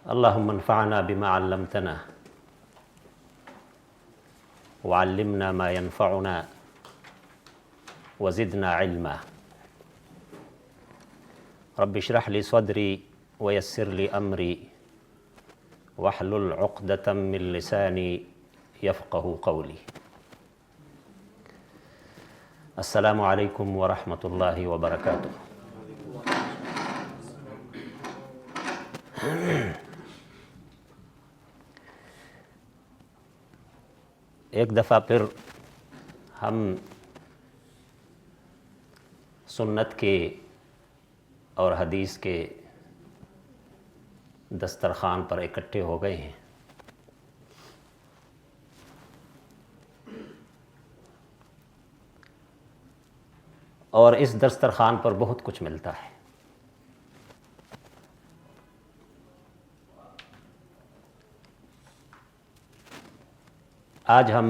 اللهم انفعنا بما علمتنا وعلمنا ما ينفعنا وزدنا علما رب اشرح لي صدري ويسر لي أمري واحلل عقدة من لساني يفقه قولي. السلام علیکم ورحمۃ اللہ وبرکاتہ. ایک دفعہ پھر ہم سنت کے اور حدیث کے دسترخوان پر اکٹھے ہو گئے ہیں. اور اس دسترخوان پر بہت کچھ ملتا ہے. آج ہم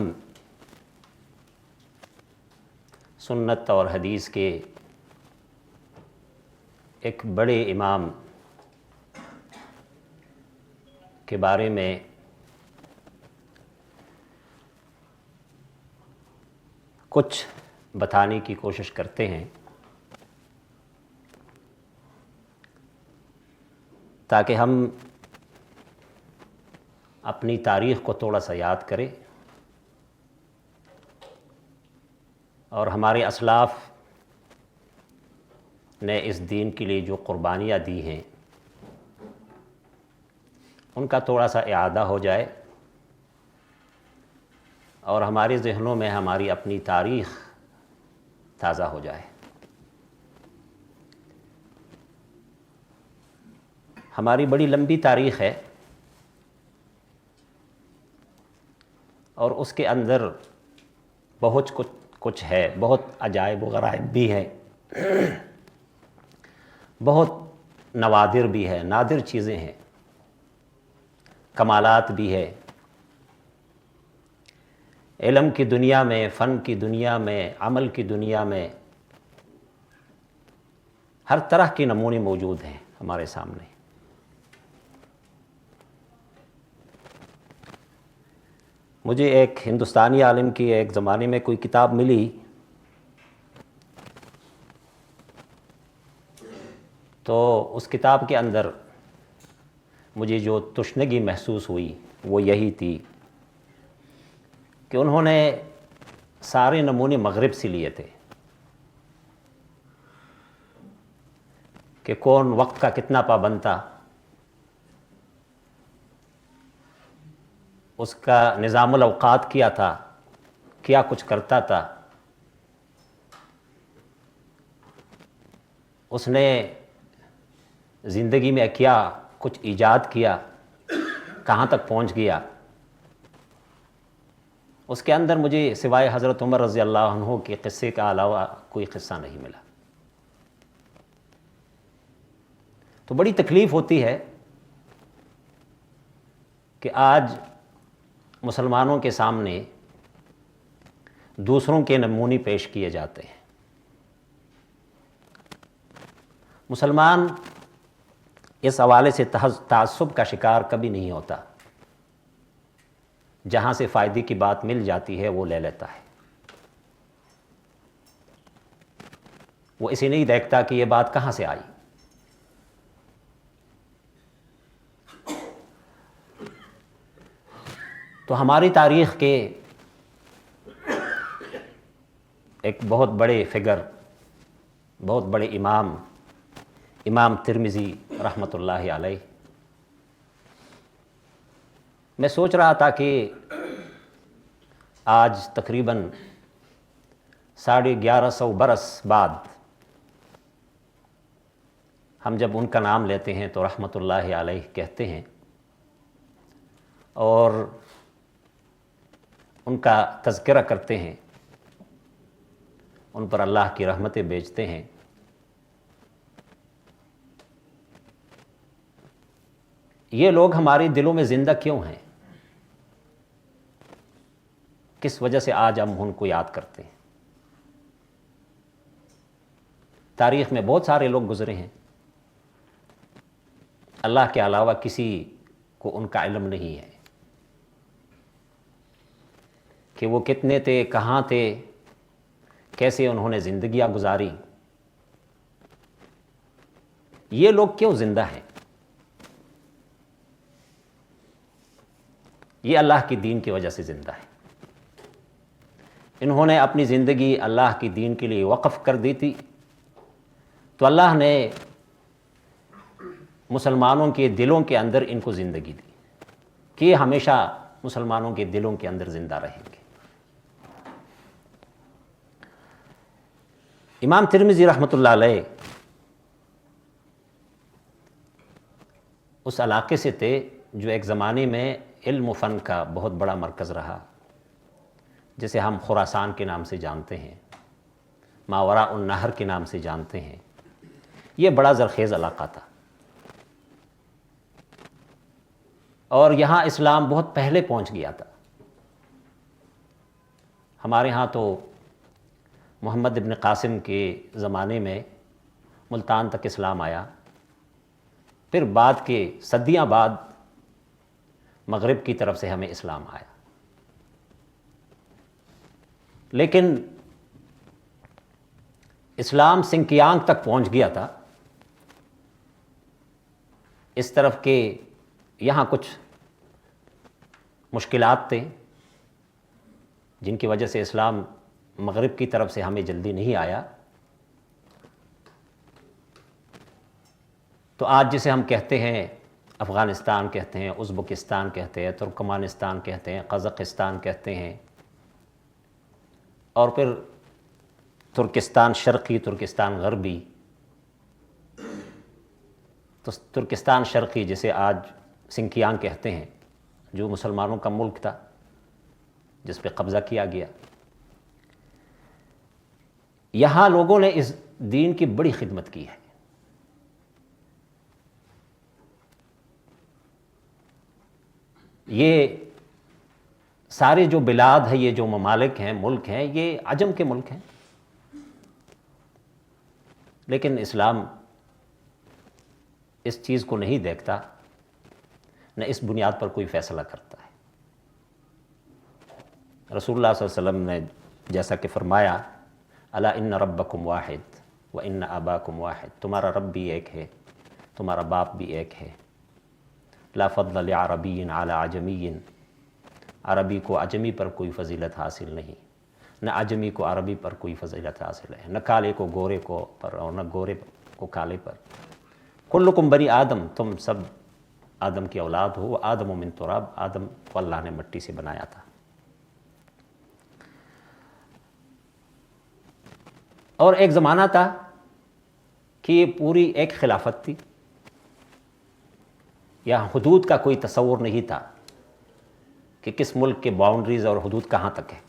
سنت اور حدیث کے ایک بڑے امام کے بارے میں کچھ بتانے کی کوشش کرتے ہیں تاکہ ہم اپنی تاریخ کو تھوڑا سا یاد کریں اور ہمارے اسلاف نے اس دین کے لیے جو قربانیاں دی ہیں ان کا تھوڑا سا اعادہ ہو جائے اور ہمارے ذہنوں میں ہماری اپنی تاریخ تازہ ہو جائے. ہماری بڑی لمبی تاریخ ہے اور اس کے اندر بہت کچھ ہے، بہت عجائب و غرائب بھی ہے، بہت نوادر بھی ہے، نادر چیزیں ہیں، کمالات بھی ہے. علم کی دنیا میں، فن کی دنیا میں، عمل کی دنیا میں ہر طرح کے نمونے موجود ہیں ہمارے سامنے. مجھے ایک ہندوستانی عالم کی ایک زمانے میں کوئی کتاب ملی تو اس کتاب کے اندر مجھے جو تشنگی محسوس ہوئی وہ یہی تھی کہ انہوں نے سارے نمونے مغرب سے لیے تھے کہ کون وقت کا کتنا پابند تھا، اس کا نظام الاوقات کیا تھا، کیا کچھ کرتا تھا، اس نے زندگی میں کیا کچھ ایجاد کیا، کہاں تک پہنچ گیا. اس کے اندر مجھے سوائے حضرت عمر رضی اللہ عنہ کے قصے کا علاوہ کوئی قصہ نہیں ملا. تو بڑی تکلیف ہوتی ہے کہ آج مسلمانوں کے سامنے دوسروں کے نمونے پیش کیے جاتے ہیں. مسلمان اس حوالے سے تعصب کا شکار کبھی نہیں ہوتا. جہاں سے فائدے کی بات مل جاتی ہے وہ لے لیتا ہے. وہ اسے نہیں دیکھتا کہ یہ بات کہاں سے آئی. تو ہماری تاریخ کے ایک بہت بڑے فگر، بہت بڑے امام ترمذی رحمۃ اللہ علیہ، میں سوچ رہا تھا کہ آج تقریباً 1150 برس بعد ہم جب ان کا نام لیتے ہیں تو رحمۃ اللہ علیہ کہتے ہیں اور ان کا تذکرہ کرتے ہیں، ان پر اللہ کی رحمتیں بیچتے ہیں. یہ لوگ ہمارے دلوں میں زندہ کیوں ہیں؟ کس وجہ سے آج ہم ان کو یاد کرتے ہیں؟ تاریخ میں بہت سارے لوگ گزرے ہیں، اللہ کے علاوہ کسی کو ان کا علم نہیں ہے کہ وہ کتنے تھے، کہاں تھے، کیسے انہوں نے زندگیاں گزاری. یہ لوگ کیوں زندہ ہیں؟ یہ اللہ کی دین کی وجہ سے زندہ ہے. انہوں نے اپنی زندگی اللہ کی دین کے لیے وقف کر دی تھی، تو اللہ نے مسلمانوں کے دلوں کے اندر ان کو زندگی دی کہ یہ ہمیشہ مسلمانوں کے دلوں کے اندر زندہ رہیں گے. امام ترمذی رحمۃ اللہ علیہ اس علاقے سے تھے جو ایک زمانے میں علم و فن کا بہت بڑا مرکز رہا، جسے ہم خراسان کے نام سے جانتے ہیں، ماوراء النہر کے نام سے جانتے ہیں. یہ بڑا زرخیز علاقہ تھا، اور یہاں اسلام بہت پہلے پہنچ گیا تھا. ہمارے ہاں تو محمد ابن قاسم کے زمانے میں ملتان تک اسلام آیا، پھر بعد کے صدیاں بعد مغرب کی طرف سے ہمیں اسلام آیا. لیکن اسلام سنکیانگ تک پہنچ گیا تھا، اس طرف کہ یہاں کچھ مشکلات تھے جن کی وجہ سے اسلام مغرب کی طرف سے ہمیں جلدی نہیں آیا. تو آج جسے ہم کہتے ہیں افغانستان کہتے ہیں، ازبکستان کہتے ہیں، ترکمانستان کہتے ہیں، قزاقستان کہتے ہیں، اور پھر ترکستان شرقی، ترکستان غربی. تو ترکستان شرقی جسے آج سنکیانگ کہتے ہیں، جو مسلمانوں کا ملک تھا جس پہ قبضہ کیا گیا، یہاں لوگوں نے اس دین کی بڑی خدمت کی ہے. یہ سارے جو بلاد ہیں، یہ جو ممالک ہیں، ملک ہیں، یہ عجم کے ملک ہیں، لیکن اسلام اس چیز کو نہیں دیکھتا، نہ اس بنیاد پر کوئی فیصلہ کرتا ہے. رسول اللہ صلی اللہ علیہ وسلم نے جیسا کہ فرمایا، الا ان ربکم واحد وان اباکم واحد، تمہارا رب بھی ایک ہے، تمہارا باپ بھی ایک ہے. لا فضل لعربی علی عجمی، عربی کو عجمی پر کوئی فضیلت حاصل نہیں، نہ عجمی کو عربی پر کوئی فضیلت حاصل ہے، نہ کالے کو گورے کو پر اور نہ گورے کو کالے پر. کلکم بنی آدم، تم سب آدم کی اولاد ہو. آدم من تراب، آدم کو اللہ نے مٹی سے بنایا تھا. اور ایک زمانہ تھا کہ یہ پوری ایک خلافت تھی، یہاں حدود کا کوئی تصور نہیں تھا کہ کس ملک کے باؤنڈریز اور حدود کہاں تک ہے.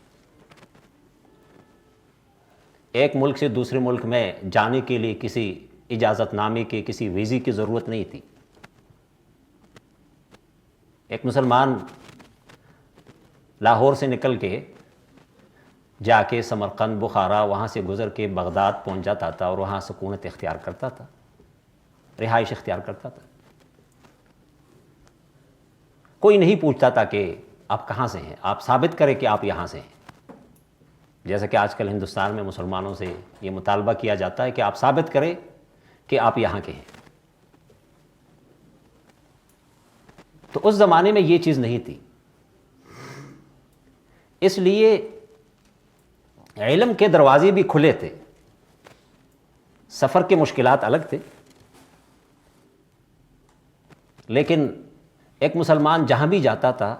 ایک ملک سے دوسرے ملک میں جانے کے لیے کسی اجازت نامے کے، کسی ویزے کی ضرورت نہیں تھی. ایک مسلمان لاہور سے نکل کے جا کے سمرقند، بخارا، وہاں سے گزر کے بغداد پہنچ جاتا تھا اور وہاں سکونت اختیار کرتا تھا، رہائش اختیار کرتا تھا. کوئی نہیں پوچھتا تھا کہ آپ کہاں سے ہیں، آپ ثابت کریں کہ آپ یہاں سے ہیں. جیسا کہ آج کل ہندوستان میں مسلمانوں سے یہ مطالبہ کیا جاتا ہے کہ آپ ثابت کریں کہ آپ یہاں کے ہیں. تو اس زمانے میں یہ چیز نہیں تھی، اس لیے علم کے دروازے بھی کھلے تھے. سفر کے مشکلات الگ تھے، لیکن ایک مسلمان جہاں بھی جاتا تھا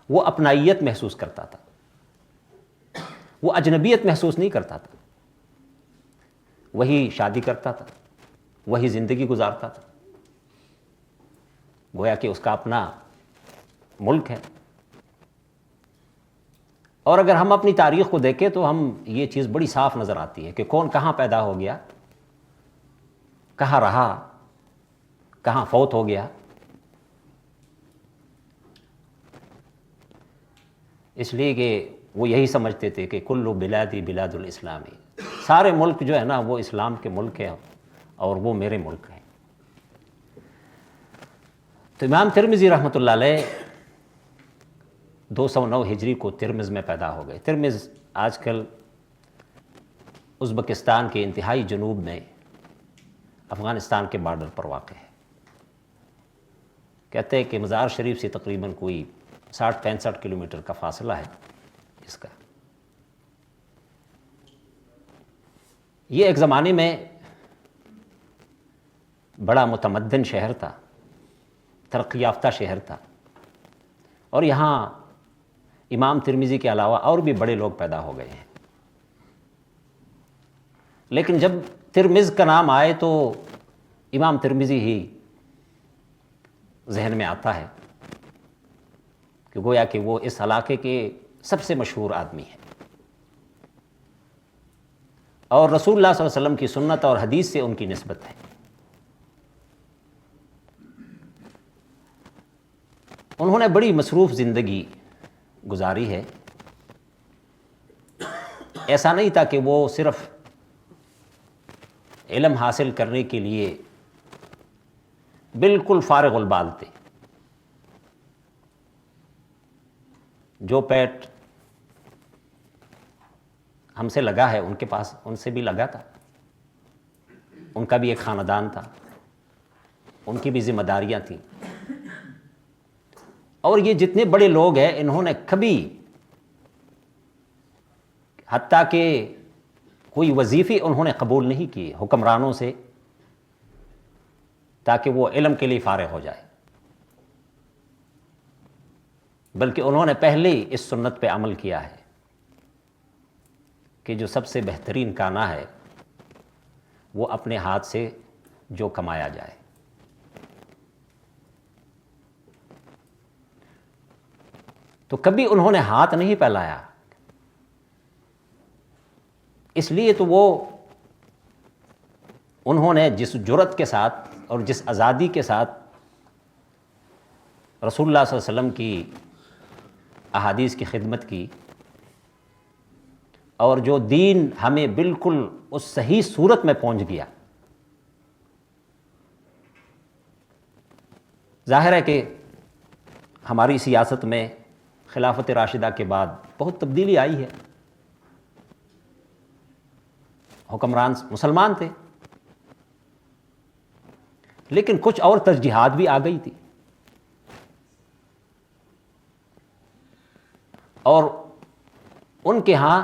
وہ اپنائیت محسوس کرتا تھا، وہ اجنبیت محسوس نہیں کرتا تھا. وہی شادی کرتا تھا، وہی زندگی گزارتا تھا، گویا کہ اس کا اپنا ملک ہے. اور اگر ہم اپنی تاریخ کو دیکھیں تو ہم یہ چیز بڑی صاف نظر آتی ہے کہ کون کہاں پیدا ہو گیا، کہاں رہا، کہاں فوت ہو گیا. اس لیے کہ وہ یہی سمجھتے تھے کہ کلو بلادی بلاد الاسلامی، سارے ملک جو ہے نا وہ اسلام کے ملک ہیں اور وہ میرے ملک ہیں. تو امام ترمذی رحمۃ اللہ علیہ 209 ہجری کو ترمز میں پیدا ہو گئے۔ ترمز آج کل ازبکستان کے انتہائی جنوب میں افغانستان کے بارڈر پر واقع ہے۔ کہتے ہیں کہ مزار شریف سے تقریباً کوئی 60-65 کلومیٹر کا فاصلہ ہے اس کا۔ یہ ایک زمانے میں بڑا متمدن شہر تھا، ترقی یافتہ شہر تھا، اور یہاں امام ترمذی کے علاوہ اور بھی بڑے لوگ پیدا ہو گئے ہیں۔ لیکن جب ترمذ کا نام آئے تو امام ترمذی ہی ذہن میں آتا ہے کہ گویا کہ وہ اس علاقے کے سب سے مشہور آدمی ہیں، اور رسول اللہ صلی اللہ علیہ وسلم کی سنت اور حدیث سے ان کی نسبت ہے۔ انہوں نے بڑی مصروف زندگی گزاری ہے۔ ایسا نہیں تھا کہ وہ صرف علم حاصل کرنے کے لیے بالکل فارغ البال تھے۔ جو پیٹ ہم سے لگا ہے ان کے پاس ان سے بھی لگا تھا، ان کا بھی ایک خاندان تھا، ان کی بھی ذمہ داریاں تھیں، اور یہ جتنے بڑے لوگ ہیں انہوں نے کبھی حتیٰ کہ کوئی وظیفے انہوں نے قبول نہیں کیے حکمرانوں سے تاکہ وہ علم کے لیے فارغ ہو جائے، بلکہ انہوں نے پہلے ہی اس سنت پہ عمل کیا ہے کہ جو سب سے بہترین کانا ہے وہ اپنے ہاتھ سے جو کمایا جائے۔ تو کبھی انہوں نے ہاتھ نہیں پھیلایا، اس لیے تو وہ انہوں نے جس جرأت کے ساتھ اور جس آزادی کے ساتھ رسول اللہ صلی اللہ علیہ وسلم کی احادیث کی خدمت کی، اور جو دین ہمیں بالکل اس صحیح صورت میں پہنچ گیا۔ ظاہر ہے کہ ہماری سیاست میں خلافت راشدہ کے بعد بہت تبدیلی آئی ہے۔ حکمران مسلمان تھے، لیکن کچھ اور ترجیحات بھی آ گئی تھی، اور ان کے ہاں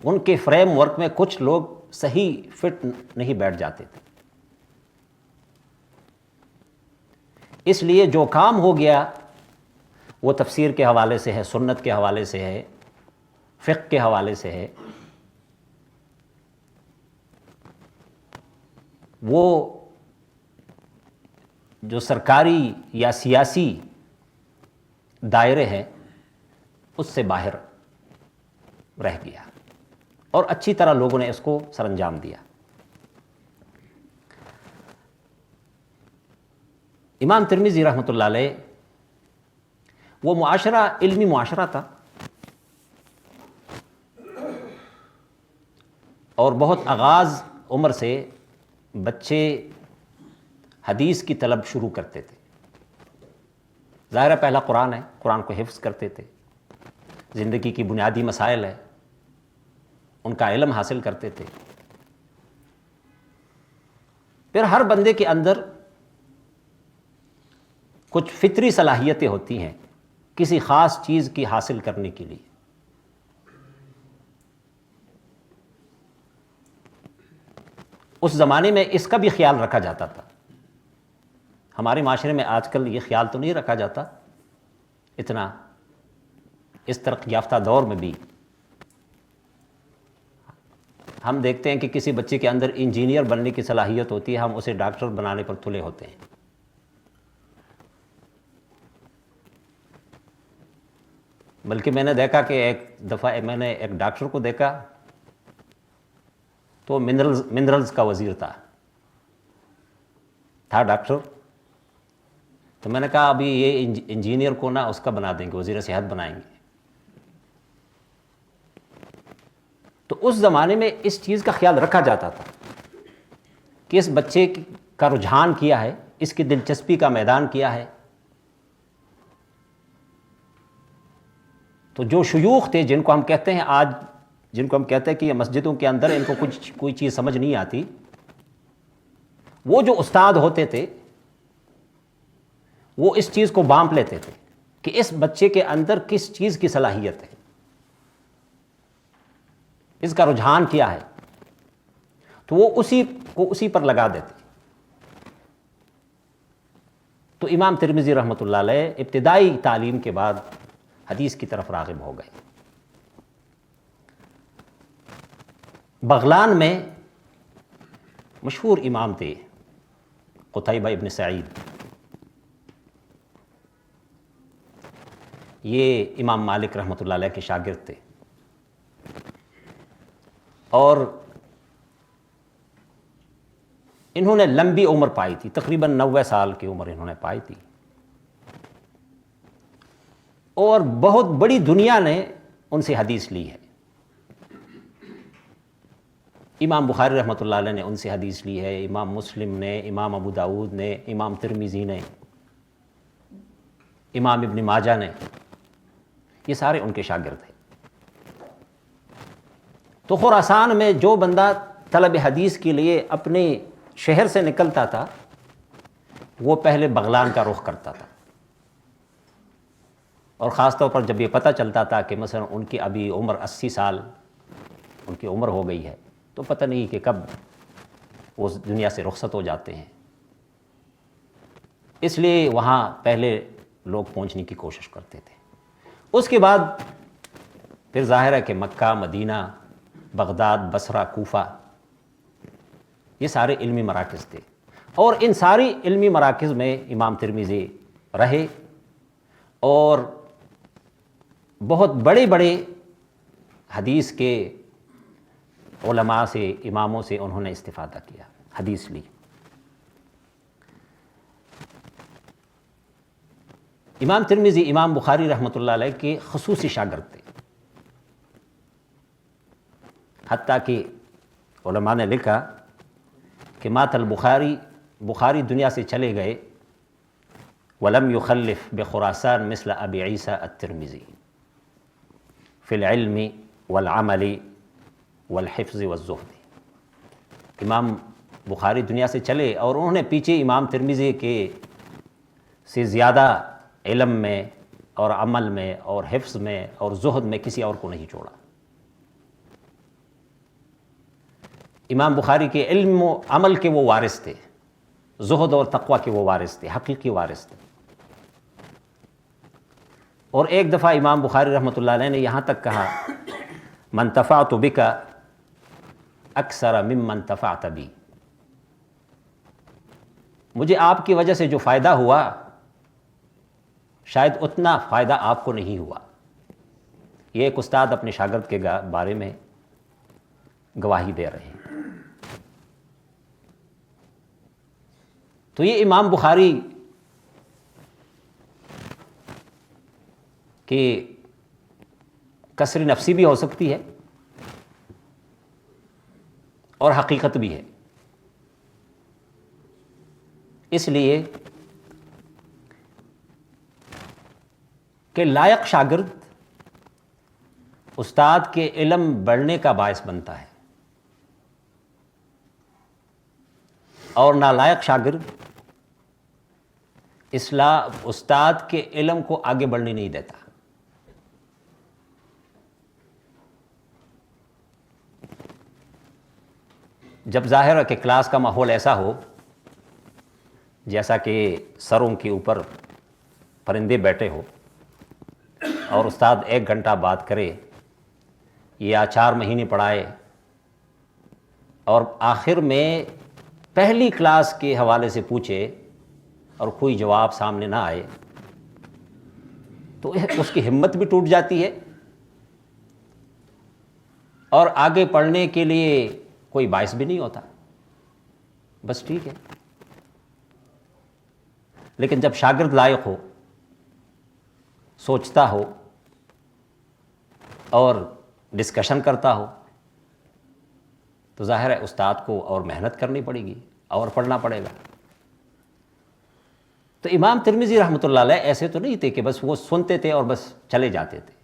ان کے فریم ورک میں کچھ لوگ صحیح فٹ نہیں بیٹھ جاتے تھے۔ اس لیے جو کام ہو گیا وہ تفسیر کے حوالے سے ہے، سنت کے حوالے سے ہے، فقہ کے حوالے سے ہے، وہ جو سرکاری یا سیاسی دائرے ہیں اس سے باہر رہ گیا، اور اچھی طرح لوگوں نے اس کو سر انجام دیا۔ امام ترمذی رحمۃ اللہ علیہ وہ معاشرہ علمی معاشرہ تھا، اور بہت آغاز عمر سے بچے حدیث کی طلب شروع کرتے تھے۔ ظاہر ہے پہلا قرآن ہے، قرآن کو حفظ کرتے تھے، زندگی کی بنیادی مسائل ہے ان کا علم حاصل کرتے تھے۔ پھر ہر بندے کے اندر کچھ فطری صلاحیتیں ہوتی ہیں کسی خاص چیز کی حاصل کرنے کے لیے۔ اس زمانے میں اس کا بھی خیال رکھا جاتا تھا۔ ہمارے معاشرے میں آج کل یہ خیال تو نہیں رکھا جاتا اتنا، اس ترقی یافتہ دور میں بھی ہم دیکھتے ہیں کہ کسی بچے کے اندر انجینئر بننے کی صلاحیت ہوتی ہے، ہم اسے ڈاکٹر بنانے پر تلے ہوتے ہیں۔ بلکہ میں نے دیکھا کہ ایک دفعہ میں نے ایک ڈاکٹر کو دیکھا تو منرلز کا وزیر تھا ڈاکٹر، تو میں نے کہا ابھی یہ انجینئر کو نا اس کا بنا دیں گے، وزیر صحت بنائیں گے۔ تو اس زمانے میں اس چیز کا خیال رکھا جاتا تھا کہ اس بچے کا رجحان کیا ہے اس کی دلچسپی کا میدان کیا ہے. تو جو شیوخ تھے جن کو ہم کہتے ہیں کہ یہ مسجدوں کے اندر ان کو کوئی چیز سمجھ نہیں آتی، وہ جو استاد ہوتے تھے وہ اس چیز کو بانپ لیتے تھے کہ اس بچے کے اندر کس چیز کی صلاحیت ہے، اس کا رجحان کیا ہے، تو وہ اسی پر لگا دیتے. تو امام ترمذی رحمۃ اللہ علیہ ابتدائی تعلیم کے بعد حدیث کی طرف راغب ہو گئے. بغلان میں مشہور امام تھے قتیبہ ابن سعید. یہ امام مالک رحمۃ اللہ علیہ کے شاگرد تھے، اور انہوں نے لمبی عمر پائی تھی، تقریباً 90 سال کی عمر انہوں نے پائی تھی، اور بہت بڑی دنیا نے ان سے حدیث لی ہے. امام بخاری رحمۃ اللہ علیہ نے ان سے حدیث لی ہے، امام مسلم نے، امام ابو داؤد نے، امام ترمذی نے، امام ابن ماجہ نے، یہ سارے ان کے شاگرد ہیں. تو خراسان میں جو بندہ طلب حدیث کے لیے اپنے شہر سے نکلتا تھا وہ پہلے بغلان کا رخ کرتا تھا، اور خاص طور پر جب یہ پتہ چلتا تھا کہ مثلا ان کی ابھی عمر 80 سال ان کی عمر ہو گئی ہے، تو پتہ نہیں کہ کب وہ دنیا سے رخصت ہو جاتے ہیں، اس لیے وہاں پہلے لوگ پہنچنے کی کوشش کرتے تھے. اس کے بعد پھر ظاہر ہے کہ مکہ، مدینہ، بغداد، بصرہ، کوفہ، یہ سارے علمی مراکز تھے، اور ان ساری علمی مراکز میں امام ترمذی رہے، اور بہت بڑے بڑے حدیث کے علماء سے، اماموں سے انہوں نے استفادہ کیا، حدیث لی. امام ترمذی امام بخاری رحمۃ اللہ علیہ کے خصوصی شاگرد تھے، حتیٰ کہ علماء نے لکھا کہ مات بخاری دنیا سے چلے گئے ولم یخلف بخراسان مثل ابی عیسیٰ الترمذی فی العلم والعمل والحفظ والزہد. امام بخاری دنیا سے چلے اور انہوں نے پیچھے امام ترمذی کے سے زیادہ علم میں اور عمل میں اور حفظ میں اور زہد میں کسی اور کو نہیں چھوڑا. امام بخاری کے علم و عمل کے وہ وارث تھے، زہد اور تقوی کے وہ وارث تھے، حقیقی وارث تھے. اور ایک دفعہ امام بخاری رحمۃ اللہ علیہ نے یہاں تک کہا من انتفعت بک اکثر ممن انتفعت بی، مجھے آپ کی وجہ سے جو فائدہ ہوا شاید اتنا فائدہ آپ کو نہیں ہوا. یہ ایک استاد اپنے شاگرد کے بارے میں گواہی دے رہے ہیں. تو یہ امام بخاری کی کسر نفسی بھی ہو سکتی ہے اور حقیقت بھی ہے. اس لیے کہ لائق شاگرد استاد کے علم بڑھنے کا باعث بنتا ہے، اور نالائق شاگرد استاد کے علم کو آگے بڑھنے نہیں دیتا. جب ظاہر ہے کہ کلاس کا ماحول ایسا ہو جیسا کہ سروں کے اوپر پرندے بیٹھے ہو، اور استاد 1 گھنٹہ بات کرے یا 4 مہینے پڑھائے، اور آخر میں پہلی کلاس کے حوالے سے پوچھے اور کوئی جواب سامنے نہ آئے، تو اس کی ہمت بھی ٹوٹ جاتی ہے، اور آگے پڑھنے کے لیے کوئی باعث بھی نہیں ہوتا. بس ٹھیک ہے. لیکن جب شاگرد لائق ہو، سوچتا ہو اور ڈسکشن کرتا ہو، تو ظاہر ہے استاد کو اور محنت کرنی پڑے گی اور پڑھنا پڑے گا. تو امام ترمذی رحمۃ اللہ علیہ ایسے تو نہیں تھے کہ بس وہ سنتے تھے اور بس چلے جاتے تھے،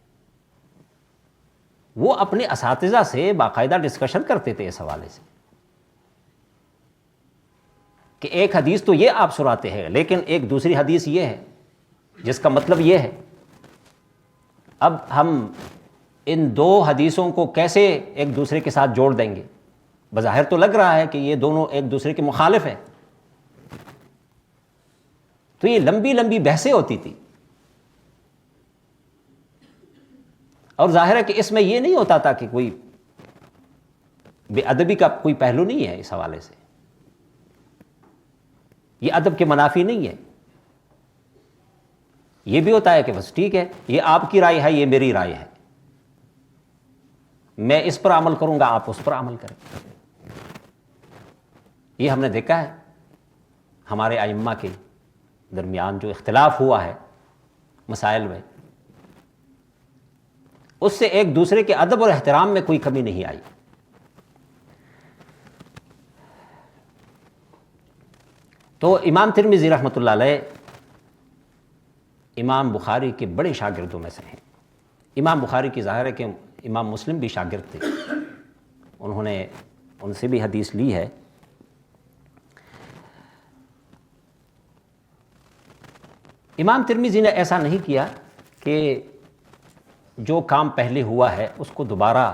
وہ اپنے اساتذہ سے باقاعدہ ڈسکشن کرتے تھے اس حوالے سے کہ ایک حدیث تو یہ آپ سناتے ہیں، لیکن ایک دوسری حدیث یہ ہے جس کا مطلب یہ ہے۔ اب ہم ان دو حدیثوں کو کیسے ایک دوسرے کے ساتھ جوڑ دیں گے؟ بظاہر تو لگ رہا ہے کہ یہ دونوں ایک دوسرے کے مخالف ہیں، تو یہ لمبی لمبی بحثیں ہوتی تھی، اور ظاہر ہے کہ اس میں یہ نہیں ہوتا تھا کہ کوئی بے ادبی کا کوئی پہلو نہیں ہے اس حوالے سے، یہ ادب کے منافی نہیں ہے، یہ بھی ہوتا ہے کہ بس ٹھیک ہے، یہ آپ کی رائے ہے، یہ میری رائے ہے، میں اس پر عمل کروں گا، آپ اس پر عمل کریں۔ یہ ہم نے دیکھا ہے ہمارے ائمہ کے درمیان جو اختلاف ہوا ہے مسائل میں، اس سے ایک دوسرے کے ادب اور احترام میں کوئی کمی نہیں آئی۔ تو امام ترمذی رحمۃ اللہ علیہ امام بخاری کے بڑے شاگردوں میں سے ہیں۔ امام بخاری کی ظاہر ہے کہ امام مسلم بھی شاگرد تھے، انہوں نے ان سے بھی حدیث لی ہے۔ امام ترمذی نے ایسا نہیں کیا کہ جو کام پہلے ہوا ہے اس کو دوبارہ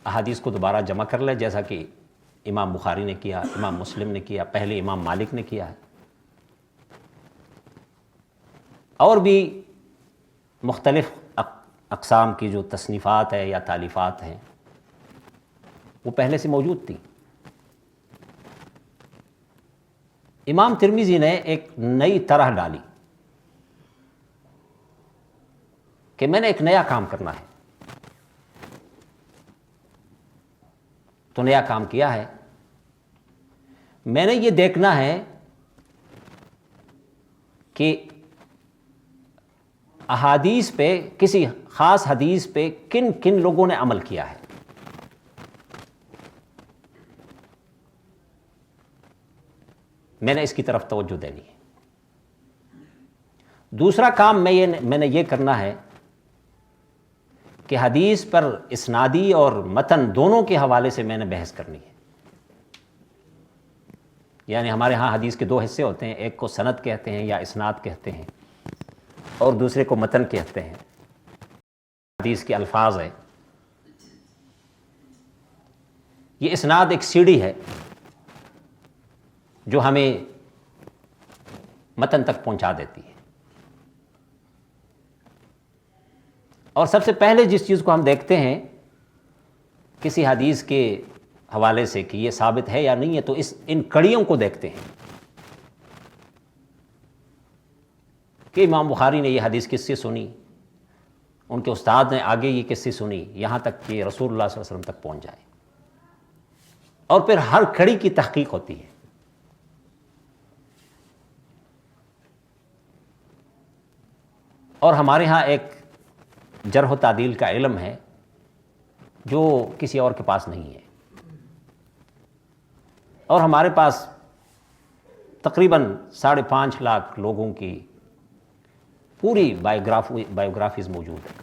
احادیث کو دوبارہ جمع کر لے، جیسا کہ امام بخاری نے کیا، امام مسلم نے کیا، پہلے امام مالک نے کیا ہے، اور بھی مختلف اقسام کی جو تصنیفات ہے یا تالیفات ہیں وہ پہلے سے موجود تھی۔ امام ترمذی نے ایک نئی طرح ڈالی کہ میں نے ایک نیا کام کرنا ہے، تو نیا کام کیا ہے، میں نے یہ دیکھنا ہے کہ احادیث پہ، کسی خاص حدیث پہ کن کن لوگوں نے عمل کیا ہے۔ میں نے اس کی طرف توجہ دینی ہے۔ دوسرا کام میں نے یہ کرنا ہے کہ حدیث پر اسنادی اور متن دونوں کے حوالے سے میں نے بحث کرنی ہے۔ یعنی ہمارے ہاں حدیث کے دو حصے ہوتے ہیں، ایک کو سند کہتے ہیں یا اسناد کہتے ہیں، اور دوسرے کو متن کہتے ہیں۔ حدیث کے الفاظ ہے، یہ اسناد ایک سیڑھی ہے جو ہمیں متن تک پہنچا دیتی ہے، اور سب سے پہلے جس چیز کو ہم دیکھتے ہیں کسی حدیث کے حوالے سے کہ یہ ثابت ہے یا نہیں ہے، تو ان کڑیوں کو دیکھتے ہیں کہ امام بخاری نے یہ حدیث کس سے سنی، ان کے استاد نے آگے یہ کس سے سنی، یہاں تک کہ رسول اللہ صلی اللہ علیہ وسلم تک پہنچ جائے، اور پھر ہر کڑی کی تحقیق ہوتی ہے۔ اور ہمارے ہاں ایک جرح و تعدیل کا علم ہے جو کسی اور کے پاس نہیں ہے، اور ہمارے پاس تقریباً 5.5 لاکھ لوگوں کی پوری بایوگرافیز موجود ہے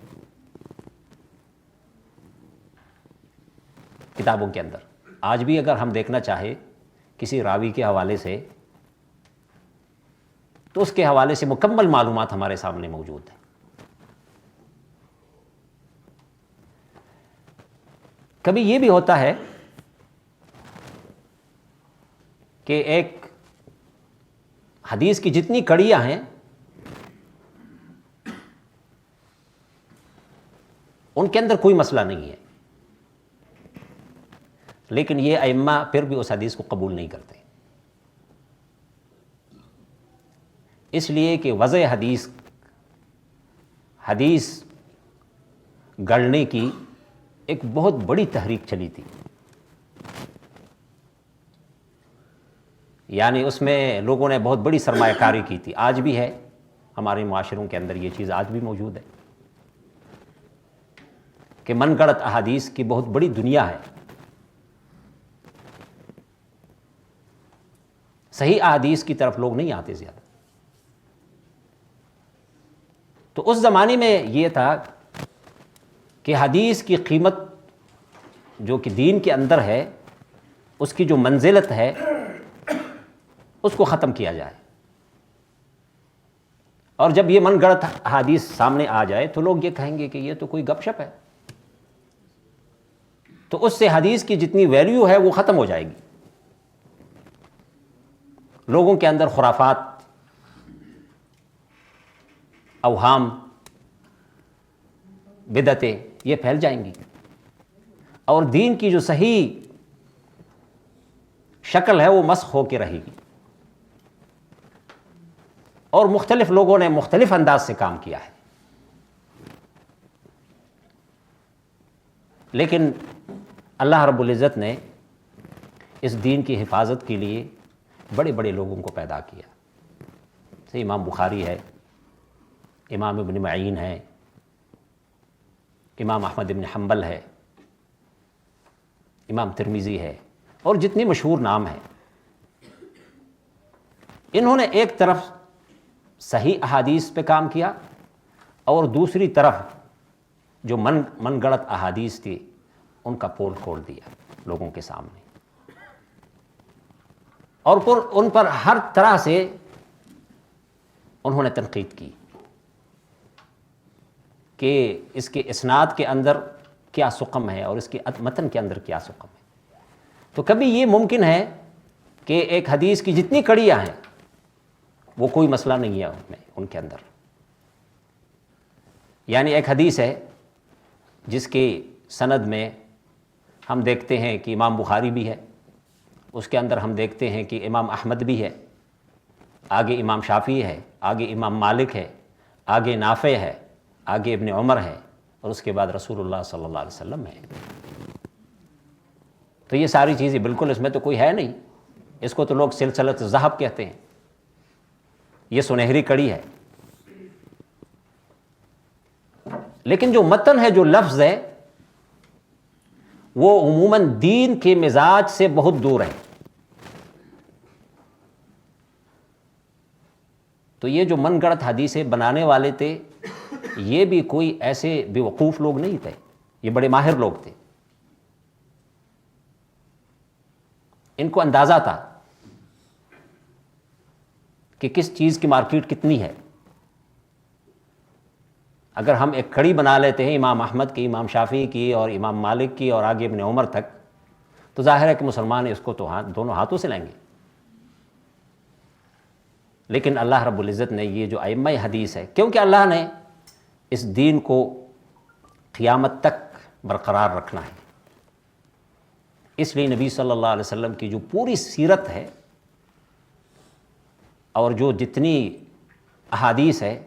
کتابوں کے اندر۔ آج بھی اگر ہم دیکھنا چاہے کسی راوی کے حوالے سے، تو اس کے حوالے سے مکمل معلومات ہمارے سامنے موجود ہیں۔ کبھی یہ بھی ہوتا ہے کہ ایک حدیث کی جتنی کڑیاں ہیں ان کے اندر کوئی مسئلہ نہیں ہے، لیکن یہ ائمہ پھر بھی اس حدیث کو قبول نہیں کرتے، اس لیے کہ وضع حدیث گڑھنے کی ایک بہت بڑی تحریک چلی تھی۔ یعنی اس میں لوگوں نے بہت بڑی سرمایہ کاری کی تھی، آج بھی ہے ہمارے معاشروں کے اندر، یہ چیز آج بھی موجود ہے کہ من گڑت احادیث کی بہت بڑی دنیا ہے۔ صحیح احادیث کی طرف لوگ نہیں آتے زیادہ. تو اس زمانے میں یہ تھا کہ حدیث کی قیمت جو کہ دین کے اندر ہے، اس کی جو منزلت ہے، اس کو ختم کیا جائے. اور جب یہ من گڑت حدیث سامنے آ جائے تو لوگ یہ کہیں گے کہ یہ تو کوئی گپ شپ ہے، تو اس سے حدیث کی جتنی ویلیو ہے وہ ختم ہو جائے گی. لوگوں کے اندر خرافات، اوہام، بدعتیں یہ پھیل جائیں گی، اور دین کی جو صحیح شکل ہے وہ مسخ ہو کے رہے گی. اور مختلف لوگوں نے مختلف انداز سے کام کیا ہے، لیکن اللہ رب العزت نے اس دین کی حفاظت کے لیے بڑے بڑے لوگوں کو پیدا کیا. جیسے امام بخاری ہے، امام ابن معین ہے، امام احمد ابن حنبل ہے، امام ترمذی ہے، اور جتنے مشہور نام ہیں. انہوں نے ایک طرف صحیح احادیث پہ کام کیا، اور دوسری طرف جو من گڑت احادیث تھی ان کا پول کھول دیا لوگوں کے سامنے، اور پھر ان پر ہر طرح سے انہوں نے تنقید کی کہ اس کے اسناد کے اندر کیا سقم ہے اور اس کے متن کے اندر کیا سقم ہے. تو کبھی یہ ممکن ہے کہ ایک حدیث کی جتنی کڑیاں ہیں وہ کوئی مسئلہ نہیں ہے ان کے اندر. یعنی ایک حدیث ہے جس کی سند میں ہم دیکھتے ہیں کہ امام بخاری بھی ہے، اس کے اندر ہم دیکھتے ہیں کہ امام احمد بھی ہے، آگے امام شافعی ہے، آگے امام مالک ہے، آگے نافع ہے، آگے ابن عمر ہے، اور اس کے بعد رسول اللہ صلی اللہ علیہ وسلم ہے. تو یہ ساری چیزیں بالکل اس میں تو کوئی ہے نہیں. اس کو تو لوگ سلسلۃ الذہب کہتے ہیں، یہ سنہری کڑی ہے. لیکن جو متن ہے، جو لفظ ہے، وہ عموماً دین کے مزاج سے بہت دور ہے. تو یہ جو من گڑت حدیثیں بنانے والے تھے، یہ بھی کوئی ایسے بے وقوف لوگ نہیں تھے، یہ بڑے ماہر لوگ تھے. ان کو اندازہ تھا کہ کس چیز کی مارکیٹ کتنی ہے. اگر ہم ایک کڑی بنا لیتے ہیں امام احمد کی، امام شافعی کی، اور امام مالک کی، اور آگے ابن عمر تک، تو ظاہر ہے کہ مسلمان اس کو تو دونوں ہاتھوں سے لیں گے. لیکن اللہ رب العزت نے یہ جو ائمہ حدیث ہے، کیونکہ اللہ نے اس دین کو قیامت تک برقرار رکھنا ہے، اس لیے نبی صلی اللہ علیہ وسلم کی جو پوری سیرت ہے اور جو جتنی احادیث ہے